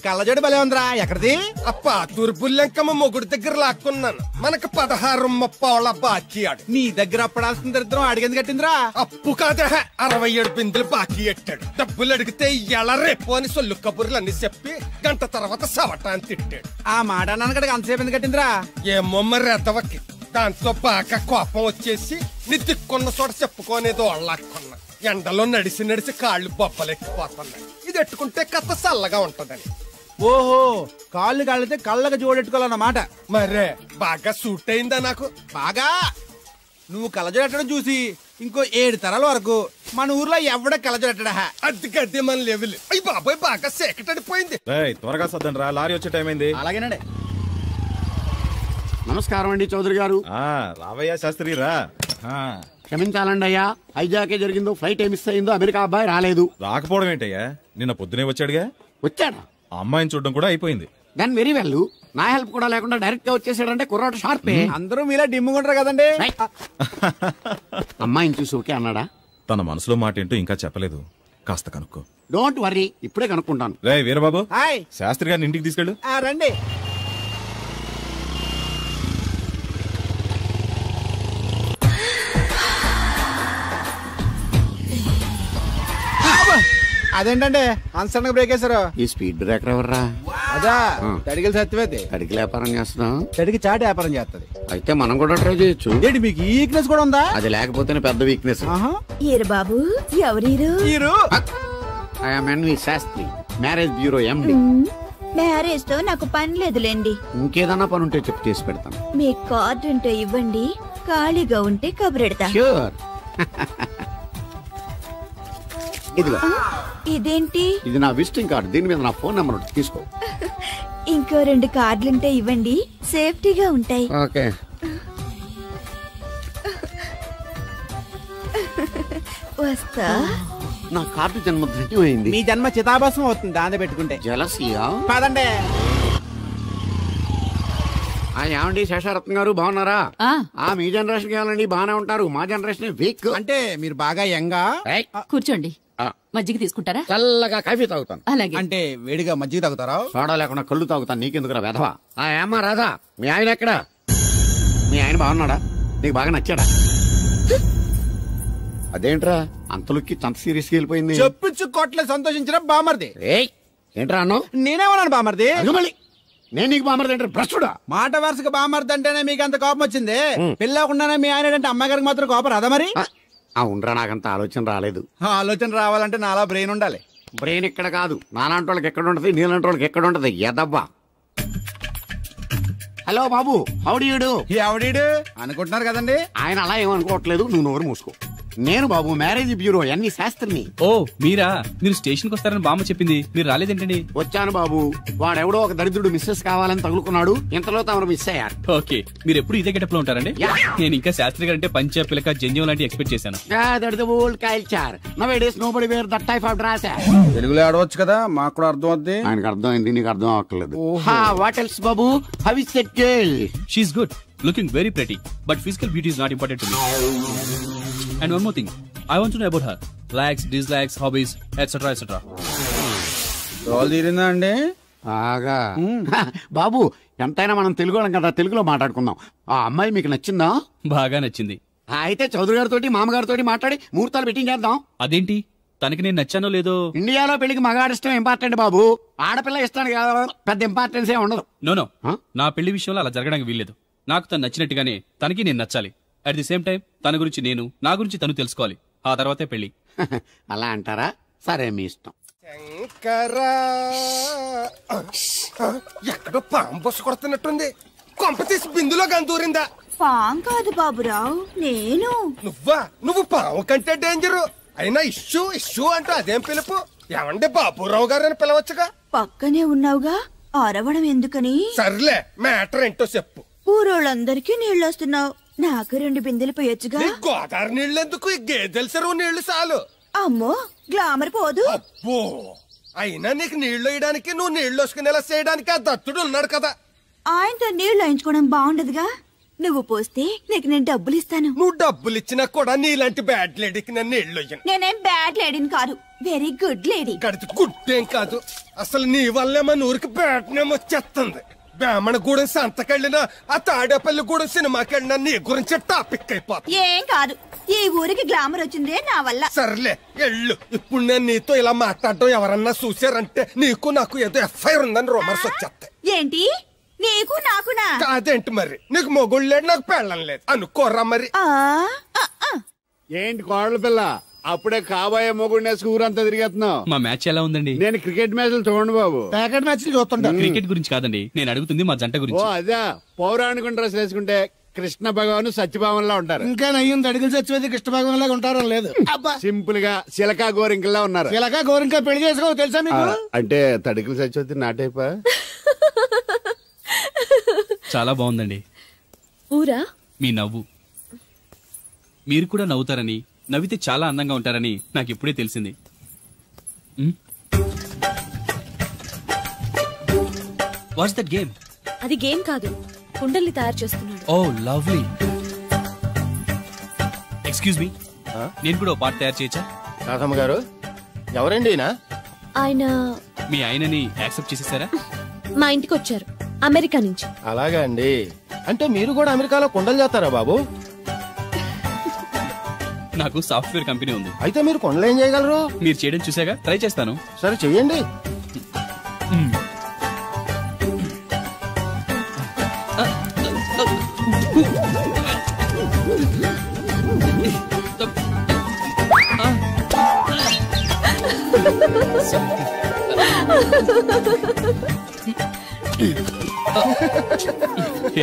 కళ్ళజోడు భలే ఉందిరా. ఎక్కడిది? అప్ప తూర్పుల్లెంకమ్మ మొగుడు దగ్గర లాక్కున్నాను. మనకు 16 బాకీ ఆడు. నీ దగ్గర అప్పడాల్సిన దరిద్రం అడిగింది కట్టిందిరా. అప్పు కాదా, 67 బిందులు బాకీ ఎట్టాడు. డబ్బులు అడిగితే ఎలా రేపు అని సొల్లు కబుర్లు అన్ని చెప్పి గంట తర్వాత సవటాన్ని తిట్టాడు. ఆ మాట నాన్నగడికి అంతసేపు ఎందుకు కట్టిందిరా? ఏమో మరి ఎదవకి. దాంతో బాగా కోపం వచ్చేసి నీ దిక్కున్న చోట చెప్పుకోనేదో వాళ్ళకున్నా. ఎండలో నడిచి కాళ్ళు బొబ్బలెక్కిపోతున్నాయి. ఇది ఎట్టుకుంటే కథ చల్లగా ఉంటదని. ఓహో, కాళ్ళు కాళ్ళతే కళ్ళగా జోడెట్టుకోవాలన్నమాట. మరే బాగా సూట్ అయిందా నాకు? బాగా. నువ్వు కళ్ళజోడెట్టడం చూసి ఇంకో 7 తరాల వరకు మన ఊర్లో ఎవడ కళ్ళజోడెట్టడా. అది గడ్డి మన లెవెల్. అయ్యి బాబాయ్ బాగా సేకటడిపోయింది. త్వరగా సర్దండి రా, లారీ వచ్చే టైం అయింది. అలాగేనండి. నమస్కారం అండి చౌదరి గారు. రావయ్యా శాస్త్రి రా. క్షమించాలండి అయ్యా, హైజాకే జరిగిందో, ఫ్లైట్ ఏ మిస్ అయిందో, అమెరికా అబ్బాయి రాలేదు. రాకపోవడం ఏంటయ్యా, నిన్న పొద్దునే వచ్చాడుగా. వచ్చాడా? అమ్మాయిని చూడడం కూడా అయిపోయింది. దాని వెరీ వెల్. నా హెల్ప్ కూడా లేకుండా డైరెక్ట్ గా వచ్చేసాడంటే కుర్రాడు షార్పే. అందరూ మీలా డిమ్ముకుంటారు కదండి. అమ్మాయిని చూసి ఓకే అన్నాడా? తన మనసులో మాట ఏంటో ఇంకా చెప్పలేదు, కాస్త కనుక్కో. డోంట్ వర్రీ, ఇప్పుడే కనుక్కుంటాను. రే వీరబాబు, హాయ్. శాస్త్రి గారిని ఇంటికి తీసుకెళ్ళు. రండి. అదేంటంటే అన్సడన్ గా బ్రేక్ వేశారు? ఈ స్పీడ్ బ్రేకర్ ఎవర్రా? అదా తడికలు సత్యవేతి. తడికి వ్యాపారం చేస్తున్నాం. తడికి చాటి వ్యాపారం చేస్తుంది. అయితే మనం కూడా ట్రై చేయొచ్చు. ఏంటి మీకు ఈ వీక్నెస్ కూడా ఉందా? అది లేకపోతేనే పెద్ద వీక్నెస్. ఈరు బాబు, ఎవరీరు? I'm N V Shastri, marriage bureau MD. Marriage తో నాకు పని లేదులేండి. ఇంకేదన్నా పని ఉంటే చెప్పి చేసి పెడతాను. మీ కార్డు ఉంటే ఇవ్వండి, ఖాళీగా ఉంటే కబురెడతా. ష్యూర్. ఇదిగో. ఇదేంటి? ఇది నా విజిటింగ్ కార్డు. దీని మీద నా ఫోన్ నెంబర్ ఉంటుంది, తీసుకో. ఇంకో 2 కార్డులుంటే ఇవ్వండి, సేఫ్టీగా ఉంటాయి. ఓకే. వస్తా. నా కార్డు జన్మ ధన్యమైంది. మీ జన్మ చితాభాసం అవుతుంది దాంతో పెట్టుకుంటే. జలసియా? పదండి. ఏమండి శేషారత్న గారు బాగున్నారా? మీ జనరేషన్ కావాలండి బాగానే ఉంటారు, మా జనరేషన్ వీక్. అంటే మీరు బాగా యంగా. కూర్చోండి, మజ్జిగ తీసుకుంటారా? చల్లగా కాఫీ తాగుతాను. అలాగే. అంటే వేడిగా మజ్జిగ తాగుతారా? సోడా లేకుండా కళ్ళు తాగుతాను. నీకెందుకురా వెధవా? ఏమ్మా రాధా, మీ ఆయన ఎక్కడా? మీ ఆయన బాగున్నాడా? నీకు బాగా నచ్చాడా? అదేంట్రా అంతలోకి అంత సీరియస్ గా వెళ్ళిపోయింది? చెప్పుచ్చు కొట్ల సంతోషించిన బామర్ది. ఏంట్రా అన్నావు? నేనేమన్నాను బామర్ది? మళ్ళీ నేను నీకు బామర్ది అంటే భ్రష్టుడా? మాట వరుసగా బామర్ది అంటేనే మీకు అంత కోపం వచ్చింది. పిల్లకుండానే మీ ఆయన అంటే అమ్మగారికి మాత్రం కోపం రాదా మరి? అవునరా, నాకంత ఆలోచన రాలేదు. ఆలోచన రావాలంటే నాలా బ్రెయిన్ ఉండాలి. బ్రెయిన్ ఇక్కడ కాదు, నాలాంటి వాళ్ళకి ఎక్కడ ఉంటది, నీలాంటి వాళ్ళకి ఎక్కడ ఉంటది ఎదవ్వా. హలో బాబు, హౌడీయుడు అనుకుంటున్నారు కదండి. ఆయన అలా ఏమనుకోవట్లేదు, నువ్వు నోరు మూసుకో. నేను బాబు మ్యారేజ్ బ్యూరో ఎన్ని శాస్త్రిని. ఓ మీరా? మీరు స్టేషన్ కి వస్తారని బామ్మ చెప్పింది, మీరు రాలేదేంటండి? వచ్చాను బాబు, వాడెవడో ఒక దరిద్రుడు మిస్సెస్ కావాలని తగులుకున్నాడు, ఇంతలో తమరు మిస్ అయ్యారు. ఓకే, మీరు ఎప్పుడు ఇదే గెటప్ లో ఉంటారండి? నేను ఇంకా శాస్త్రి గారు అంటే పంచ పిలక జంజం లాంటి ఎక్స్పెక్ట్ చేశాను. తెలుగులో ఆడవచ్చు కదా, మాకు కూడా అర్థం అవుద్ది. ఆయనకు అర్థం అయింది, నీకు అర్థం అవ్వట్లేదు. What else Babu? How is that girl? She is good, looking very pretty, but physical beauty is not important to me. And one more thing, I want to know about her. Likes, dislikes, hobbies, etc. etc. Role తీరిందా అండి? బాగా. బాబు ఎంతైనా మనం తెలుగు వాళ్ళం కదా, తెలుగులో మాట్లాడుకుందాం. ఆ అమ్మాయి మీకు నచ్చిందా? బాగా నచ్చింది. అయితే చౌదరి గారితో మామగారితో మాట్లాడి ముహూర్తాలు పెట్టింగ్ చేద్దాం. అదేంటి, తనకి నేను నచ్చానో లేదో? ఇండియాలో పెళ్లికి మగాడి ఇష్టం ఇంపార్టెంట్ బాబు, ఆడపిల్ల ఇష్టానికి పెద్ద ఇంపార్టెన్స్ ఏ ఉండదు. నో నా పెళ్లి విషయంలో అలా జరగడానికి వీల్లేదు. నాకు తను నచ్చినట్టుగానే తనకి నేను నచ్చాలి. అట్ ది సేమ్ టైం తన గురించి నేను, నా గురించి తను తెలుసుకోవాలి. ఆ తర్వాతే పెళ్లి. అలా అంటారా? సరే, మీ ఇష్టం. ఎక్కడో పాము బొస్సు కొడుతున్నట్టుంది. కొంప తీసి బిందులో గందూరిందా? పాం కాదు బాబురావు, నేను. నువ్వు పాము కంటే డేంజరు. అయినా ఇష్యూ అంటూ అదేం పిలుపు? ఏమంటే బాబురావు గారు అని పిలవచ్చుగా. పక్కనే ఉన్నావుగా, అరవడం ఎందుకని? సర్లే, మ్యాటర్ ఏంటో చెప్పు. ఊరోళ్ళందరికీ నీళ్ళు వస్తున్నావు, నాకు 2 బిందెలు పోయొచ్చుగా. గోదావరి నీళ్ళెందుకు? ఈ గేదెల చెరువు నీళ్లు చాలు. అమ్మో, గ్లామర్ పోదు. అబ్బో, అయినా నీకు నీళ్లు వేయడానికి, నువ్వు నీళ్లు వసుకునేలా చేయడానికి ఆ దత్తుడు ఉన్నాడు కదా. ఆయనతో నీళ్లు వేయించుకోవడం బాగుండదుగా. నువ్వు పోస్తే నీకు నేను డబ్బులు ఇస్తాను. నువ్వు డబ్బులు ఇచ్చినా కూడా నీలాంటి బ్యాడ్ లేడీకి నేను నీళ్లు వేయను. నేనేం బ్యాడ్ లేడీని కాదు, వెరీ గుడ్ లేడీ. కడితే గుడ్డేం కాదు, అసలు నీ వల్లే మన ఊరికి బ్యాడ్ నేమ్ వచ్చేస్తుంది. బ్రాహ్మణగూడెం సంతకెళ్ళినా, ఆ తాడేపల్లిగూడెం సినిమాకెళ్ళినా నీ గురించి టాపిక్ అయిపోతుంది. ఏం కాదు, ఈ ఊరికి గ్లామర్ వచ్చిందే నా వల్ల. సర్లే ఎళ్ళు. ఇప్పుడు నేను నీతో ఇలా మాట్లాడడం ఎవరన్నా చూసారంటే నీకు నాకు ఏదో ఎఫ్ఐఆర్ ఉందని రూమర్స్ వచ్చేస్తాయి. ఏంటి? నీకు నాకునా? కాదేంటి మరి? నీకు మొగుళ్ళు లేడు, నాకు పెళ్ళం లేదు అనుకోరా మరి. ఏంటి కోడల పిల్ల, అప్పుడే కాబోయే మొగుడు ఊరంతా తిరిగేస్తున్నావు? మా మ్యాచ్ ఎలా ఉందండి? నేను క్రికెట్ మ్యాచ్లు చూడండి బాబు. ప్యాకెట్ మ్యాచ్లు చూస్తుంటా. క్రికెట్ గురించి కాదండి నేను అడుగుతుంది, మా జంట గురించి. అదే, పౌరాణిక డ్రెస్ వేసుకుంటే కృష్ణ భగవాన్ సత్యభావంలా ఉంటారు. ఇంకా నయ్యం తడికలు చచ్చిపోతే కృష్ణ భగవాన్ లాగా ఉంటారో లేదు. సింపుల్ గా చిలకా గోరింకల్లా ఉన్నారు. చిలకా గోరింక పెళ్లి చేసుకో తెలుసా మీకు? అంటే తడికలు చచ్చిపోతే నాటైపా. చాలా బాగుందండి. ఊరా? మీ నవ్వు. మీరు కూడా నవ్వుతారని, నవ్వితే చాలా అందంగా ఉంటారని నాకు ఇప్పుడే తెలిసింది. What's that game? అది గేమ్ కాదు, కుండల్ని తయారు చేస్తున్నాడు. Oh lovely. ఎక్స్క్యూజ్ మీ, నేను కూడా పాట తయారు చేయొచ్చా? రాధమ్మ గారు, ఎవరండి ఆయన? మీ ఆయనని యాక్సెప్ట్ చేసేసారా? మా ఇంటికి వచ్చారు అమెరికా నుంచి. అలాగా అండి, అంటే మీరు కూడా అమెరికాలో కుండలు చేస్తారా బాబు? నాకు సాఫ్ట్వేర్ కంపెనీ ఉంది. అయితే మీరు కొండలు ఏం చేయగలరు? మీరు చేయడం చూసాగా, ట్రై చేస్తాను. సరే చెయ్యండి.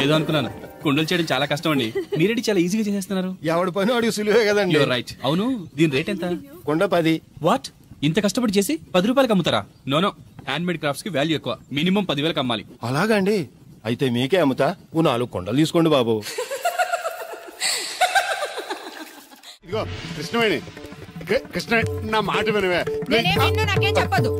ఏదో అనుకున్నాను. కుండలు చేయడం చాలా కష్టం అండి, మీరేంటి చాలా ఈజీగా చేసేస్తున్నారు. ఎవడి పని వాడికి సులువే కదండి. You're right. అవును, దీని రేట్ ఎంత? కుండ 10. వాట్? ఇంత కష్టపడి చేసి 10 రూపాయలకి అమ్ముతారా? నోనో, హ్యాండ్ మేడ్ క్రాఫ్ట్స్ కి వాల్యూ ఎక్కువ, మినిమం 10,000కి అమ్మాలి. అలాగండి, అయితే మీకే అమ్ముతా. 4 కొండలు తీసుకోండి బాబు. ఇదిగో కృష్ణవేణి, కృష్ణ నా మాట వినవే. నాకేం చెప్పదు.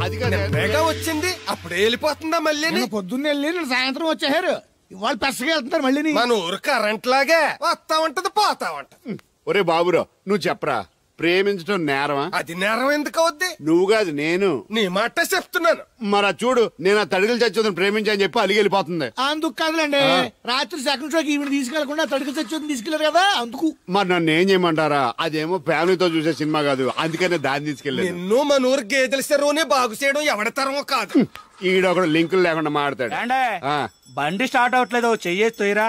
అది కదా వచ్చింది, అప్పుడే వెళ్ళిపోతుందా? మళ్ళీ పొద్దున్న వెళ్ళి సాయంత్రం వచ్చేసారు. ఇవాళ పెసగా వెళ్తున్నారు మళ్ళీ. మన ఊరు కరెంట్ లాగే వస్తా ఉంటది పోతా ఉంటది. ఒరే బాబురా నువ్వు చెప్పరా, ప్రేమించడం నేరమా? అది నేరం ఎందుకు అవుద్ది? నువ్వు కాదు నేను. నీ మాట చెప్తున్నాను. మరి చూడు, నేను ఆ తడికలు చచ్చోదని ప్రేమించని చెప్పి అలిగి వెళ్ళిపోతుంది. అందుకు కాదులేండి, రాత్రి సెకండ్ షోకి ఈవిడ తీసుకెళ్లకుండా తడికలు చచ్చోదని తీసుకెళ్లారు కదా అందుకు. మరి నన్ను ఏం చేయమంటారా? అదేమో ఫ్యామిలీతో చూసే సినిమా కాదు, అందుకనే దాన్ని తీసుకెళ్ళాను. నిన్ను మన ఊరు గేదెల చెరువునే బాగు చేయడం ఎవరి తరమో కాదు. ఈడొకడు లింకులు లేకుండా మాడతాడు. బండి స్టార్ట్ అవట్లేదు, చెయ్యేస్తోయిరా.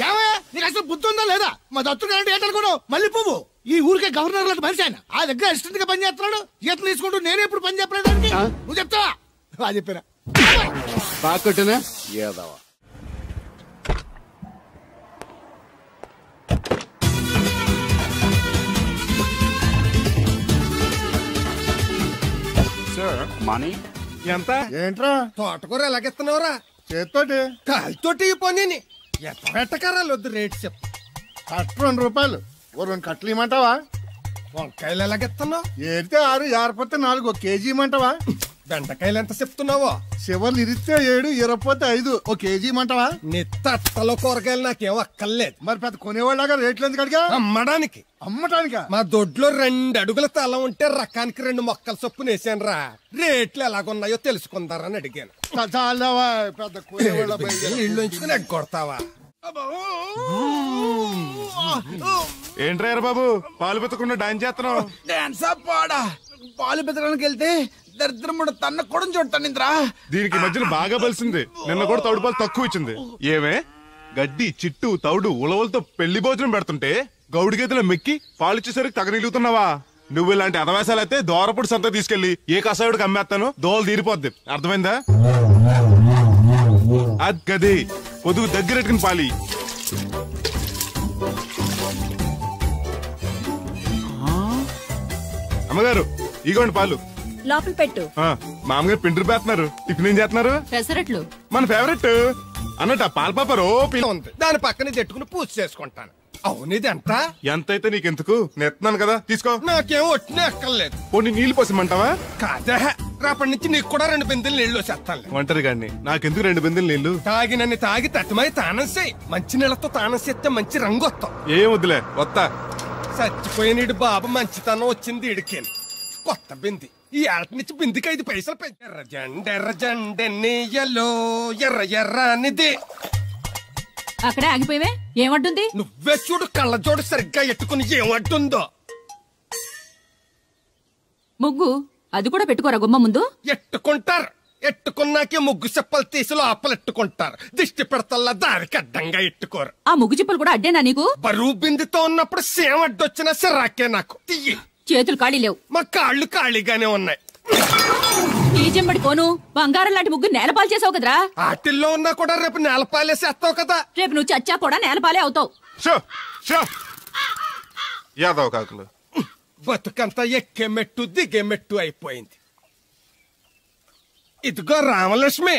ఏమయ్యా నీకు అసలు బుద్ధి ఉందా లేదా? మా దత్తు గారు ఏంటనుకోవడం మళ్ళీ పువ్వు. ఈ ఊరికే గవర్నర్ లాంటి మనిషి ఆయన. ఆ దగ్గర అసిస్టెంట్ గా పని చేస్తున్నాడు, జీతం తీసుకుంటూ నేనే ఇప్పుడు పని చెప్పలేదు. నువ్వు చెప్తావా? బాగా చెప్పారా? పాకొట్టనా ఏదవా. మనీ ఎంత? ఏంట్రా తోటకూర ఎలాగెత్తున్నావురా? చేత్తోటి కాలితోటి పోనీ ఎట్టకరాలు వద్దు, రేటు చెప్పు. కట్టు 2 రూపాయలు. ఓ 2 కట్టలు ఇమ్మంటావా? వంకాయలు ఎలాగెత్తున్నావు? ఏడితే 6, ఏరపోతే 4, 1 కేజీ ఇమ్మంటావా? బెండకాయలు ఎంత చెప్తున్నావో? చివర్లు ఇరిస్తే 7, ఇరపోతే 5, 1 కేజీ ఇమ్మంటావా? నీ తట్టలో కూరగాయలు నాకేం అక్కర్లేదు. మరి పెద్ద కొనేవాళ్ళగా రేట్లు ఎందుకు అడిగా? అమ్మడానికి. అమ్మటానికా? మా దొడ్లో 2 అడుగుల తల ఉంటే రకానికి 2 మొక్కల చొప్పున వేసాను రా. రేట్లు ఎలాగున్నాయో తెలుసుకుందారని అడిగాను. పెద్ద కొనేవాళ్ళ ఇల్లు ఉంచుకుని ఎగ్గొడతావా? ఏంట్రా బాబు పాలు పెత్తకుండా డాన్స్ చేస్తున్నావు? డాన్సా పాడా? పాలు పెత్తడానికి వెళ్తే దరిద్రం తన్న కూడా చూడటాను ఇంద్రా. దీనికి మధ్యన బాగా బలిసింది. నిన్న కూడా తౌడు పాలు తక్కువ ఇచ్చింది. ఏమే గడ్డి చిట్టు తౌడు ఉలవలతో పెళ్లి భోజనం పెడుతుంటే గౌడి గేదెల మెక్కి పాలిచ్చేసరికి తగనిలుగుతున్నావా? నువ్వు ఇలాంటి అదవేశాలు అయితే దోరపుడు సంత తీసుకెళ్లి ఏ కసాయుడికి అమ్మేస్తాను, దోవలు తీరిపోద్ది. అర్థమైందా? అది గది పొదుగు దగ్గరెట్టుకుని పాలి. అమ్మగారు ఇగోండి పాలు. లోపల పెట్టు. మామగారు పిండి పేస్తున్నారు. టిఫిన్ ఏం చేస్తున్నారు? పెసరట్లు. మన ఫేవరెట్ అన్నట్టు ఆ పాల పాప ఉంది, దాని పక్కన తెట్టుకుని పూజ చేసుకుంటాను. అవును ఇది ఎంత? ఎంతైతే నీకెందుకు, నెత్తున్నాను కదా తీసుకో. నాకేం ఒట్టినే ఎక్కర్లేదు. పోనీ నీళ్లు పోసమంటావా? కాదే, రేపటి నుంచి నీకు కూడా 2 బిందెలు నీళ్లు చేస్తాను. ఒంటరి గాని నాకెందుకు 2 బిందెలు నీళ్లు? తాగినన్ని తాగి తట్టుమై తానం చేయి. మంచి నీళ్లతో తానం చేస్తే మంచి రంగు వస్తాం. ఏం వద్దులే వస్తా. చచ్చిపోయిన బాబు మంచితనం వచ్చింది ఇడికేను. కొత్త బింది ఈ ఆట నుంచి బిందికి 5 పైసలు పెంచి. ఎర్రజెండెన్నీయలో ఎర్ర ఎర్రనిది. అక్కడే ఆగిపోయావే, ఏమంటుంది? నువ్వే చూడు, కళ్ళజోడు సరిగ్గా ఎట్టుకుని ఏమంటుందో. ముగ్గు అది కూడా పెట్టుకోరా గుమ్మ ముందు. ఎట్టుకుంటారు, ఎట్టుకున్నాకే ముగ్గు చెప్పలు తీసి లోపలెట్టుకుంటారు. దిష్టి పెడతల్లా దారికి అడ్డంగా ఎట్టుకోరు. ఆ ముగ్గు చిప్పలు కూడా అడ్డేనా నీకు? బరువు బిందుతో ఉన్నప్పుడు సేమ అడ్డొచ్చినా సిరాకే నాకు. తీయి. చేతులు ఖాళీ లేవు. మా కాళ్ళు ఖాళీగానే ఉన్నాయి. ఈ చెంబడి కోను బంగారం లాంటి ముగ్గు నేలపాలు చేసావు కదరా. ఆటిల్లో ఉన్నా కూడా రేపు నేలపాలేసేస్తావు కదా. రేపు నువ్వు చచ్చా కూడా నేలపాలే అవుతావు. యాదవ్ కాకులు బతుకంతా ఎక్కే మెట్టు దిగే మెట్టు అయిపోయింది. ఇదిగో రామలక్ష్మి,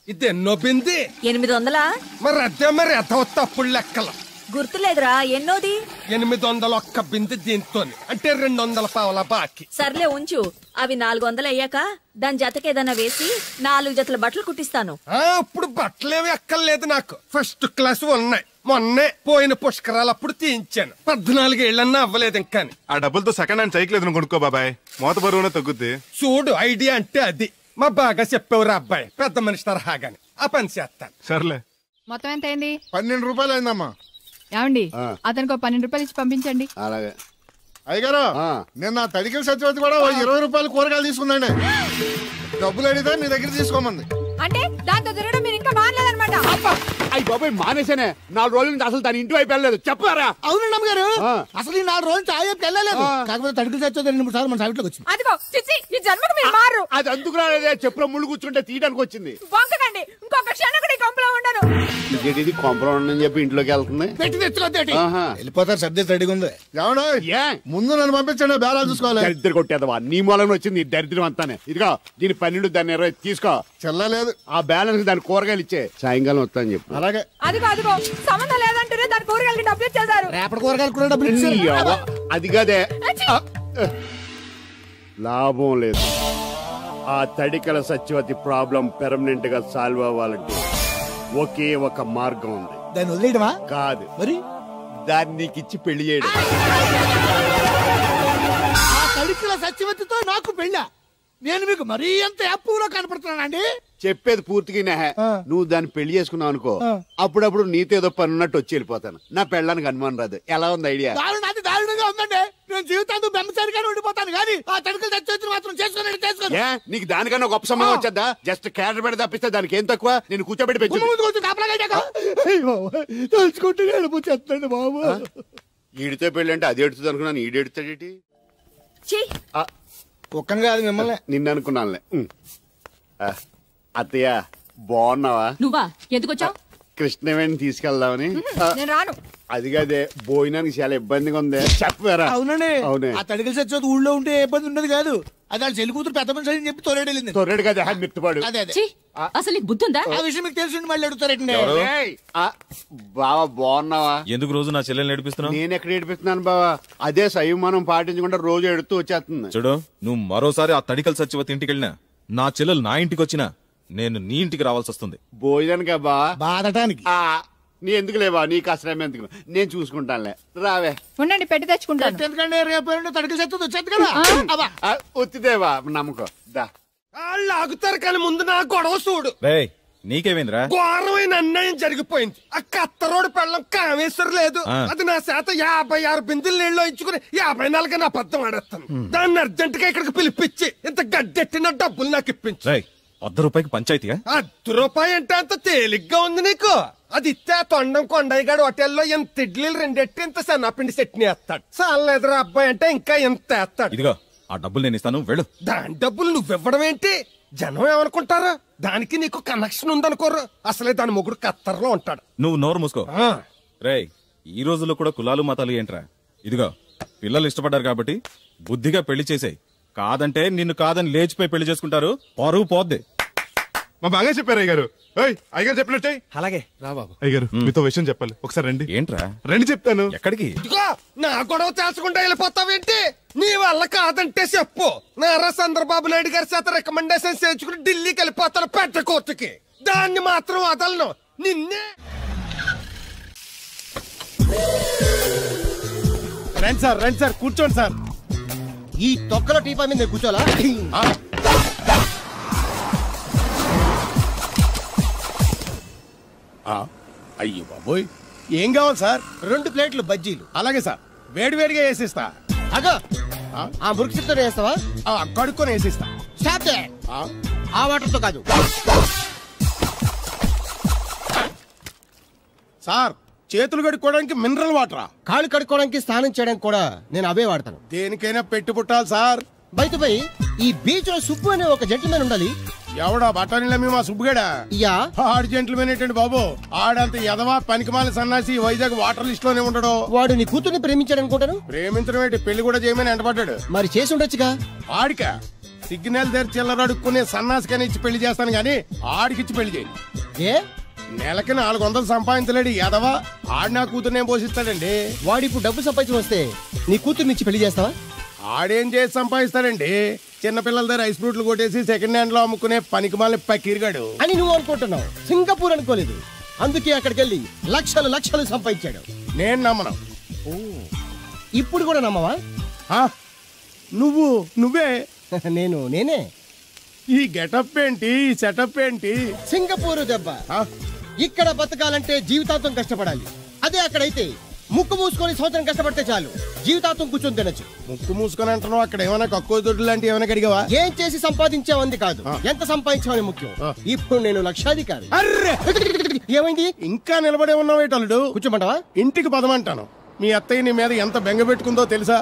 ఇది ఎన్నో బింది? 800. మరి అదే మరి ఎదవ తప్పుడు లెక్కలు. గుర్తులేదురా, ఎన్నోది? 801 బింది దీంతో, అంటే 200 పావలా బాకీ. సర్లే ఉంచు. అవి 400 అయ్యాక దాని జతకేదన్నా వేసి 4 జతల బట్టలు కుట్టిస్తాను. ఇప్పుడు బట్టలేవి ఎక్కర్లేదు నాకు. ఫస్ట్ క్లాస్ ఉన్నాయి. మొన్నే పోయిన పుష్కరాలప్పుడు తీయించాను. 14 ఏళ్ళన్నా అవ్వలేదు ఇంకా. ఆ డబ్బులతో సెకండ్ హ్యాండ్ సైకిల్ ఏదైనా కొనుక్కో బాబాయ్, మోత బరువునే తగ్గుద్ది. చూడు, ఐడియా అంటే అది. మా బాగా చెప్పేవారు అబ్బాయి, పెద్ద మనిషి తరహాగాని. ఆ పని చేస్తాను. సర్లే. మొత్తం ఎంత అయింది? 12 రూపాయలు అయిందమ్మా. ఏమండి, అతనికి 12 రూపాయలు ఇచ్చి పంపించండి. అలాగే. అయ్యగారు, నిన్న తడికల సత్యవతి కూడా 20 రూపాయలు కూరగాయలు తీసుకుందండి. డబ్బులు అడిగితే నీ దగ్గర తీసుకోమంది. అంటే దాంతో తిరగడం మీరు ఇంకా మానలేదన్నమాట. అయ్యి బాబాయ్ మానేసానే. 4 రోజుల నుంచి అసలు తన ఇంటి వైపు వెళ్ళలేదు. చెప్పారా? అవునండి అమ్మగారు, అసలు ఈ 4 రోజులు చాయ్ వైపు వెళ్ళలేదు. కాకపోతే తడికల సత్యవతి 2-3 సార్లు మన సైట్లోకి వచ్చింది. అదిగో చిచ్చి, ఈ జన్మకు మీరు మారు. అది అందుకు రాలేదే, చెప్పులో ముళ్ళు కూర్చుంటే తీయడానికి వచ్చింది. బొంకకండి, ఇంకొక క్షణం కూడా ఈ కొంపలో ఉండను. ఇది కొంపలో ఉండని చెప్పి ఇంట్లోకి వెళ్తుంది. పెట్టి తెచ్చుకోద్దేటి వెళ్ళిపోతారు. సర్ది రెడీగా ఉంది. ఏమన్నా ముందు నన్ను పంపించండి, బేరాలు చూసుకోవాలి. దరిద్ర కొట్టేదవా, నీ మూలంగా వచ్చింది ఈ దరిద్రం అంతానే. ఇదిగో దీని 12, దాన్ని 20 తీసుకో. చెల్లలేదు. ఆ బ్యాలెన్స్ దాని కూరగాయలు ఇచ్చే, సాయంకాలం వస్తాను చెప్పు. అలాగే. అదిగో సంబంధం లేదంటే దాని కూరగాయలకి డబ్బులు ఇచ్చేసారు. రేపటి కూరగాయలు కూడా డబ్బులు ఇచ్చారు. అది కదే లాభం లేదు. ఆ తడికల సత్యవతి ప్రాబ్లం పెర్మనెంట్ గా సాల్వ్ అవ్వాలంటే ఒకే ఒక మార్గం ఉంది. దాన్ని వదిలేయడమా? కాదు, మరి దాన్ని నీకిచ్చి పెళ్లి చేయడం. ఆ తడికల సత్యవతితో నాకు పెళ్ళా? నేను మీకు మరీ ఎంత యాప్లో కనపడుతున్నానండి? చెప్పేది పూర్తిగా నువ్వు దాన్ని పెళ్లి చేసుకున్నావు అనుకో, అప్పుడప్పుడు నీతో ఏదో పని ఉన్నట్టు వచ్చి వెళ్ళిపోతాను. నా పెళ్ళానికి అనుమానం రాదు. ఎలా ఉంది ఐడియా? అది దారుణంగా ఉందండి. నేను జీవితాంతం బెమ్మసారిగానే ఉండిపోతాను కానీ ఆ తడికల సత్యవతిని మాత్రం చేసుకోను. నీకు దానికన్నా గొప్ప సంబంధం వచ్చేద్దా? జస్ట్ క్యారెట్ పెడితే తప్పిస్తే దానికి ఏం తక్కువ? నేను కూర్చోబెట్టి పెంచు. తలుచుకుంటే వెళ్ళిపోతాను బాబు. ఈడితో పెళ్ళి అంటే అది ఎడుతుంది అనుకున్నాను, ఈడు ఎడుతాడేటి? ఒక్కని కాదు మిమ్మల్ని, నిన్ను అనుకున్నానులే. అత్తయ్య బాగున్నావా? నువ్వా? ఎందుకు వచ్చావు? కృష్ణవేణి తీసుకెళ్దామని. నేను రాను. అది కాదే, భోజనానికి చాలా ఇబ్బందిగా ఉంది. చెప్పారా? అవునండి. అవునే. ఆ తడికల సత్యవతి ఊళ్ళో ఉంటే ఏ ఇబ్బంది ఉండదు కాదు. అది వాళ్ళ చెల్లి కూతురు పెద్ద మనిషి అని చెప్పి తొర్రెడు తొర్రెడు కదా మిత్తుపాడు. అదే అదే. అసలు నీకు బుద్ధి ఉందా? ఆ విషయం మీకు తెలిసి మళ్ళీ అడుగుతారండి. బావా బాగున్నావా? ఎందుకు రోజు నా చెల్లెల్ని ఏడిపిస్తున్నావు? నేను ఎక్కడ ఏడిపిస్తున్నాను బావా? అదే సంయమనం పాటించకుండా రోజు ఎడుతూ వచ్చేస్తుంది. చూడు, నువ్వు మరోసారి ఆ తడికల సత్యవతి ఇంటికి వెళ్ళినా, నా చెల్లెలు నా ఇంటికి వచ్చినా నేను నీ ఇంటికి రావాల్సి వస్తుంది. భోజనానికి బావా? బాధటానికి. నీ ఎందుకు లేవా? నీకు అసలు ఎందుకు? నేను చూసుకుంటానులే. రావే. ఉండండి, పెట్టి తెచ్చుకుంటాను. ఎందుకంటే రేపు తడికల సత్యవతి వచ్చేది కదా. వచ్చిదేవా నమ్మకం. దా వాళ్ళు ఆగుతారు కానీ ముందు నా గొడవ చూడు. నీకేమైందిరా? ఘోరమైన అన్యాయం జరిగిపోయింది. ఆ కత్తరోడు పెళ్ళం కామేశ్వర లేదు. అది నా చేత 56 బిందులు నీళ్ళు ఇచ్చుకుని 54 నా అబద్ధం ఆడేస్తాను. దాన్ని అర్జెంట్ గా ఇక్కడికి పిలిపించి ఇంత గడ్డెట్టిన డబ్బులు నాకు ఇప్పించు. ₹100 పంచాయతీగా? ₹1 అంటే అంత తేలిగ్గా ఉంది నీకు? అది ఇస్తే తొండం కొండయ్యగాడు హోటల్లో ఎంత ఇడ్లీలు 2 ఎట్టి ఇంత సన్నపిండి చట్నీ వేస్తాడు. చాలేదురా అబ్బాయి అంటే ఇంకా ఎంత వేస్తాడు. ఇదిగో ఆ డబ్బులు నేను ఇస్తాను, వెళ్ళు. దాని డబ్బులు నువ్వివ్వడం ఏంటి? జనం ఏమనుకుంటారా? దానికి నీకు కనెక్షన్ ఉందనుకోరు. అసలే దాని మొగుడు కత్తర్లో ఉంటాడు. నువ్వు నోరు మూసుకో. రేయ్, ఈ రోజుల్లో కూడా కులాలు మతాలు ఏంట్రా? ఇదిగో పిల్లలు ఇష్టపడ్డారు కాబట్టి బుద్ధిగా పెళ్లి చేసేయ్. కాదంటే నిన్ను కాదని లేచిపోయి పెళ్లి చేసుకుంటారు, పరువు పోద్ది. మా బాగా చెప్పారు అయ్యగారు. అయ్యగారు చెప్పినట్టే. అలాగే రా బాబు. అయ్యగారు మీతో విషయం చెప్పాలి, ఒకసారి రండి. ఏంట్రా? రండి చెప్తాను. ఎక్కడికి? నా గొడవ తెలుసుకుంటా వెళ్ళిపోతావేంటి? నీ వల్ల కాదంటే చెప్పు. నారా చంద్రబాబు నాయుడు గారి చేత రికమెండేషన్ చేయించుకుని ఢిల్లీకి వెళ్ళిపోతాను పెద్ద కోర్టుకి. దాన్ని మాత్రం వదలను. నిన్నే. రండి సార్ కూర్చోండి సార్. ఈ తొక్కల టీపా మీద కూర్చోలా? అయ్యో బాబోయ్, ఏం కావాలి సార్? 2 ప్లేట్లు బజ్జీలు. అలాగే సార్, వేడివేడిగా వేసిస్తా. అగో ఆ మురికి చెప్తా వేస్తావా? కడుక్కొని వేసిస్తా. Stop they. ఆ వాటర్తో కాదు సార్, చేతులు కడుక్కోవడానికి మినరల్ వాటరా? కాళ్ళు కడుక్కోవడానికి స్నానం చేయడానికి కూడా నేను అవే వాడతాను. దేనికైనా పెట్టి పుట్టాలి సార్. బయటపై ఈ బీచ్ లో సుబ్బు అనే ఒక జెంటిల్మెన్ ఉండాలి. ఎవడా బఠానీల మా సుబ్బుగడా? యా. ఆడు జెంటిల్మెన్ ఏంటండి బాబు? ఆడంత ఎదవా పనికిమాల సన్నాసి వైజాగ్ వాటర్ లిస్ట్ లోనే ఉండడు. వాడు నీ కూతుర్ని ప్రేమించాడు అనుకుంటాను. ప్రేమించడం ఏంటి, పెళ్లి కూడా చేయమని ఎంటపడ్డాడు. మరి చేసి ఉండొచ్చుగా. ఆడిక సిగ్నల్ దగ్గర చిల్లరడుక్కునే సన్నాసికని ఇచ్చి పెళ్లి చేస్తాను గానీ ఆడికిచ్చి పెళ్లి చేయండి. ఏ నెలకి 400 సంపాదించలేడు ఎదవా. ఆడి నా కూతురునే పోషిస్తాడండి. వాడిప్పుడు డబ్బు సంపాదించి వస్తే నీ కూతుర్ని ఇచ్చి పెళ్లి చేస్తావా? ఆడేం చేసి సంపాదిస్తాడండి? చిన్నపిల్లల దగ్గర ఐస్ ఫ్రూట్లు కొట్టేసి సెకండ్ హ్యాండ్ లో అమ్ముకునే పనికిమాలని పక్కిరిగాడు అని నువ్వు అనుకుంటున్నావు. సింగపూర్ అనుకోలేదు. అందుకే అక్కడికి వెళ్ళి లక్షలు సంపాదించాడు. నేను నమ్మను. ఇప్పుడు కూడా నమ్మవా? నువ్వే నేనే. ఈ గెటప్ ఏంటి, ఈ సెటప్ ఏంటి? సింగపూర్ దెబ్బ. ఇక్కడ బతకాలంటే జీవితాంతం కష్టపడాలి. అదే అక్కడైతే ముక్కు మూసుకొని సంవత్సరం కష్టపడితే చాలు, జీవితాంతం కూర్చొని తినచ్చు. ముక్కు మూసుకొని అంటున్నావు, అక్కడ ఏమైనా కక్కువ దొడ్డు లాంటి ఏమైనా కడిగావా? ఏం చేసి సంపాదించావంది కాదు, ఎంత సంపాదించావని ముఖ్యం. ఇప్పుడు నేను లక్షాధికారి. ఏమైంది? ఇంకా నిలబడే ఉన్నావు అల్లుడు? కూర్చోమంటావా? ఇంటికి పదమంటాను. మీ అత్తయ్య నీ మీద ఎంత బెంగ పెట్టుకుందో తెలుసా?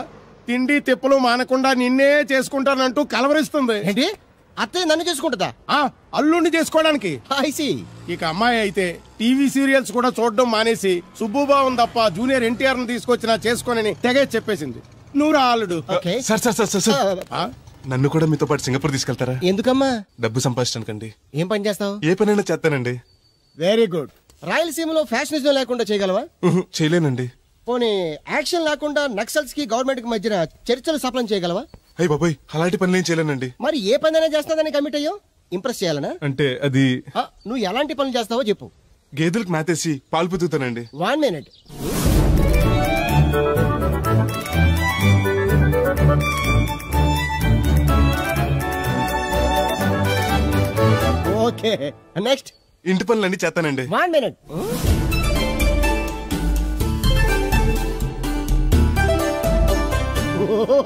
తిండి తిప్పలు మానకుండా నిన్నే చేసుకుంటానంటూ కలవరిస్తుంది. ఏంటి? అత్తయ్య నన్ను చేసుకుంటుందా? అల్లుడిని చేసుకోవడానికి. ఇక అమ్మాయి అయితే టీవీ సీరియల్స్ కూడా చూడడం మానేసి సుబ్బుబాబుని తప్ప జూనియర్ ఎన్టీఆర్ ని తీసుకొచ్చినా చేసుకోనని తెగే చెప్పేసింది. నువ్వు రా అల్లుడు. సార్ నన్ను కూడా మీతో పాటు సింగపూర్ తీసుకెళ్తారా? ఎందుకమ్మా? డబ్బు సంపాదించడానికండి. ఏం పని చేస్తావు? ఏ పనైనా చేస్తానండి. Very good. రాయలసీమలో ఫ్యాషనిజం లేకుండా చేయగలవా? చేయలేనండి. పోనీ యాక్షన్ లేకుండా నక్సల్స్ కి గవర్నమెంట్ కి మధ్యన చర్చలు సఫలం చేయగలవా? అయ్యి బాబాయ్ అలాంటి పనులు ఏం చేయలేనండి. మరి ఏ పనైనా చేస్తాదని కమిట్ అయ్యో? ఇంప్రెస్ చేయాలనా? అంటే అది నువ్వు ఎలాంటి పనులు చేస్తావో చెప్పు. గేదెలకు మేతేసి పాలు పుతుతానండి. 1 minute. Okay next. ఇంటి పనులన్నీ చేస్తానండి. 1 minute.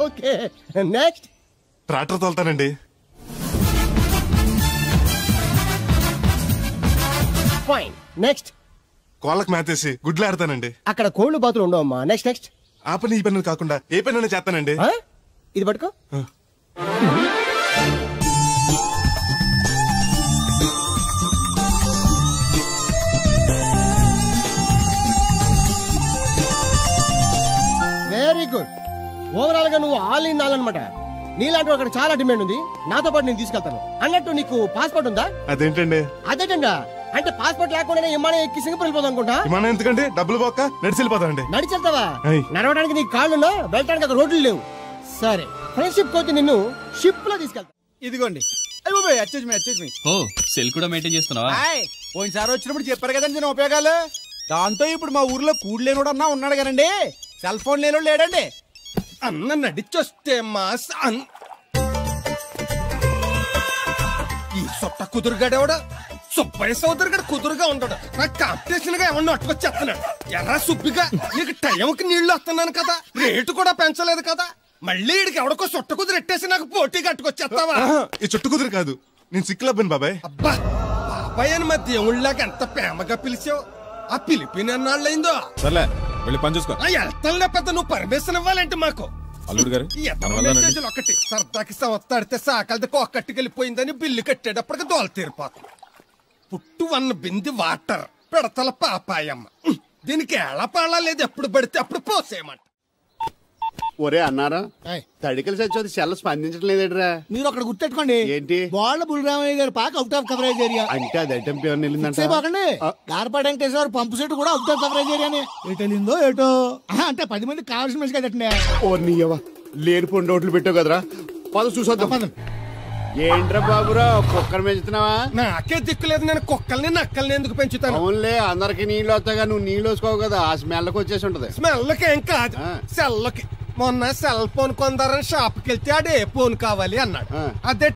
Okay next. ట్రాక్టర్ తోలుతానండి. Fine next. కోళ్ళకు మేతేసి గుడ్లు ఆడతానండి. అక్కడ కోళ్ళు బాతులు ఉండవమ్మా. Next next. ఆ పని ఈ పనులు కాకుండా ఏ పని చేస్తానండి. ఇది పట్టుకో. Very good. ఓవరాల్ గా నువ్వు ఆల్ ఇన్ ఆల్ అనమాట. నీలాంటి అక్కడ చాలా డిమాండ్ ఉంది. నాతో పాటు నేను తీసుకెళ్తాను. అన్నట్టు నీకు పాస్పోర్ట్ ఉందా? అదేంటండి? అదేటండా అంటే పాస్పోర్ట్ లేకుండానే విమానం ఎక్కి సింగపూర్ వెళ్ళిపోదాం అనుకుంటా. విమానం ఎందుకండి? డబ్బులు పోక నడిచి వెళ్ళిపోతానండి. నడిచి వెళ్తావా? నడవడానికి నీకు కాళ్ళున్నా, వెళ్ళడానికి అక్కడ రోడ్లు లేవు. సరే ఫ్రెండ్షిప్ కోతి నిన్ను షిప్ లో తీసుకెళ్తా. ఇదిగోండి. ఓ సెల్ కూడా మెయింటైన్ చేస్తున్నావా? పోయినసారి వచ్చినప్పుడు చెప్పారు కదండి నేను ఉపయోగాలు. దాంతో ఇప్పుడు మా ఊర్లో కూడలేనోడు అన్నా ఉన్నాడు కదండి. సెల్ ఫోన్ లేనోడు లేడండి. అన్న నడిచొస్తే మాస్ ఈ సొట్ట కుదురుగాడేవాడు సుబ్బయ్య సోదరు గడు కుదురుగా ఉంటాడు. నాకు కాంపిటీషన్ గా ఎవరిని అట్టుకొచ్చేస్తున్నాడు. ఎర్ర సుబ్బిగా నీకు టైంకి నీళ్లు వస్తున్నాను కదా, రేటు కూడా పెంచలేదు కదా, మళ్ళీ ఇడికి ఎవడికో చుట్ట కుదురు ఎట్టేసి నాకు పోటీ కట్టుకొచ్చేస్తావా? ఈ చుట్టు కుదురు కాదు, నేను సిక్కులబ్బాను బాబాయ్. అబ్బా బాబాయ్ అని మా దేవుళ్ళకి ఎంత ప్రేమగా పిలిచావు. ఆ పిలిపిన ఎన్నాళ్ళైందో. సర్లే వెళ్ళి పని చూసుకో. వెళ్తానులే పెద్ద, నువ్వు పర్మిషన్ ఇవ్వాలంటే మాకు. అల్లుడు గారు ఒకటి సరదాకి సంవత్సరాడితే సాకలది కొక్కట్టుకెళ్ళిపోయిందని బిల్లు కట్టేటప్పటికి దోల తీరిపోతుంది. పుట్టు 1 బింది వాటర్ పెడతల పాపాయమ్మ. దీనికి ఎలా పాడలేదు, ఎప్పుడు పడితే అప్పుడు పోసేయమంట. ఒరే అన్నారా, తడికలు చచ్చి సెల్ల స్పందించడం లేదట్రా. మీరు అక్కడ గుర్తెట్టుకోండి. ఏంటి? వాళ్ళ బుల్రామయ్య గారి పాక అవుట్ ఆఫ్ కవరేజ్ ఏరియా. అంటే అది ఐటమ్ పేరు వెళ్ళిందంటే గార్పాటి వెంకటేశ్వర పంపు సెట్ కూడా అవుట్ ఆఫ్ కవరేజ్ ఏరియానే. ఎటు వెళ్ళిందో ఏటో. అంటే 10 మంది కావాల్సిన మనిషి కదండి. ఓ నీయవా లేనిపోయిన రోడ్లు పెట్టావు కదరా. పద చూసొద్దాం. ఏంట్రా బాబురా కుక్కర్ పెంచుతున్నావా? నాకే దిక్కులేదు, నేను కుక్కల్ని నక్కల్ని ఎందుకు పెంచుతాను? అవునులే అందరికి నీళ్ళు వస్తాగా, నువ్వు నీళ్ళు వేసుకోవు కదా, ఆ స్మెల్కి వచ్చేసి ఉంటది. స్మెల్కి ఏం కాదు, సెల్కి. మొన్న సెల్ ఫోన్ కొందరని షాప్కి వెళ్తే ఆడే ఫోన్ కావాలి అన్నాడు. అదే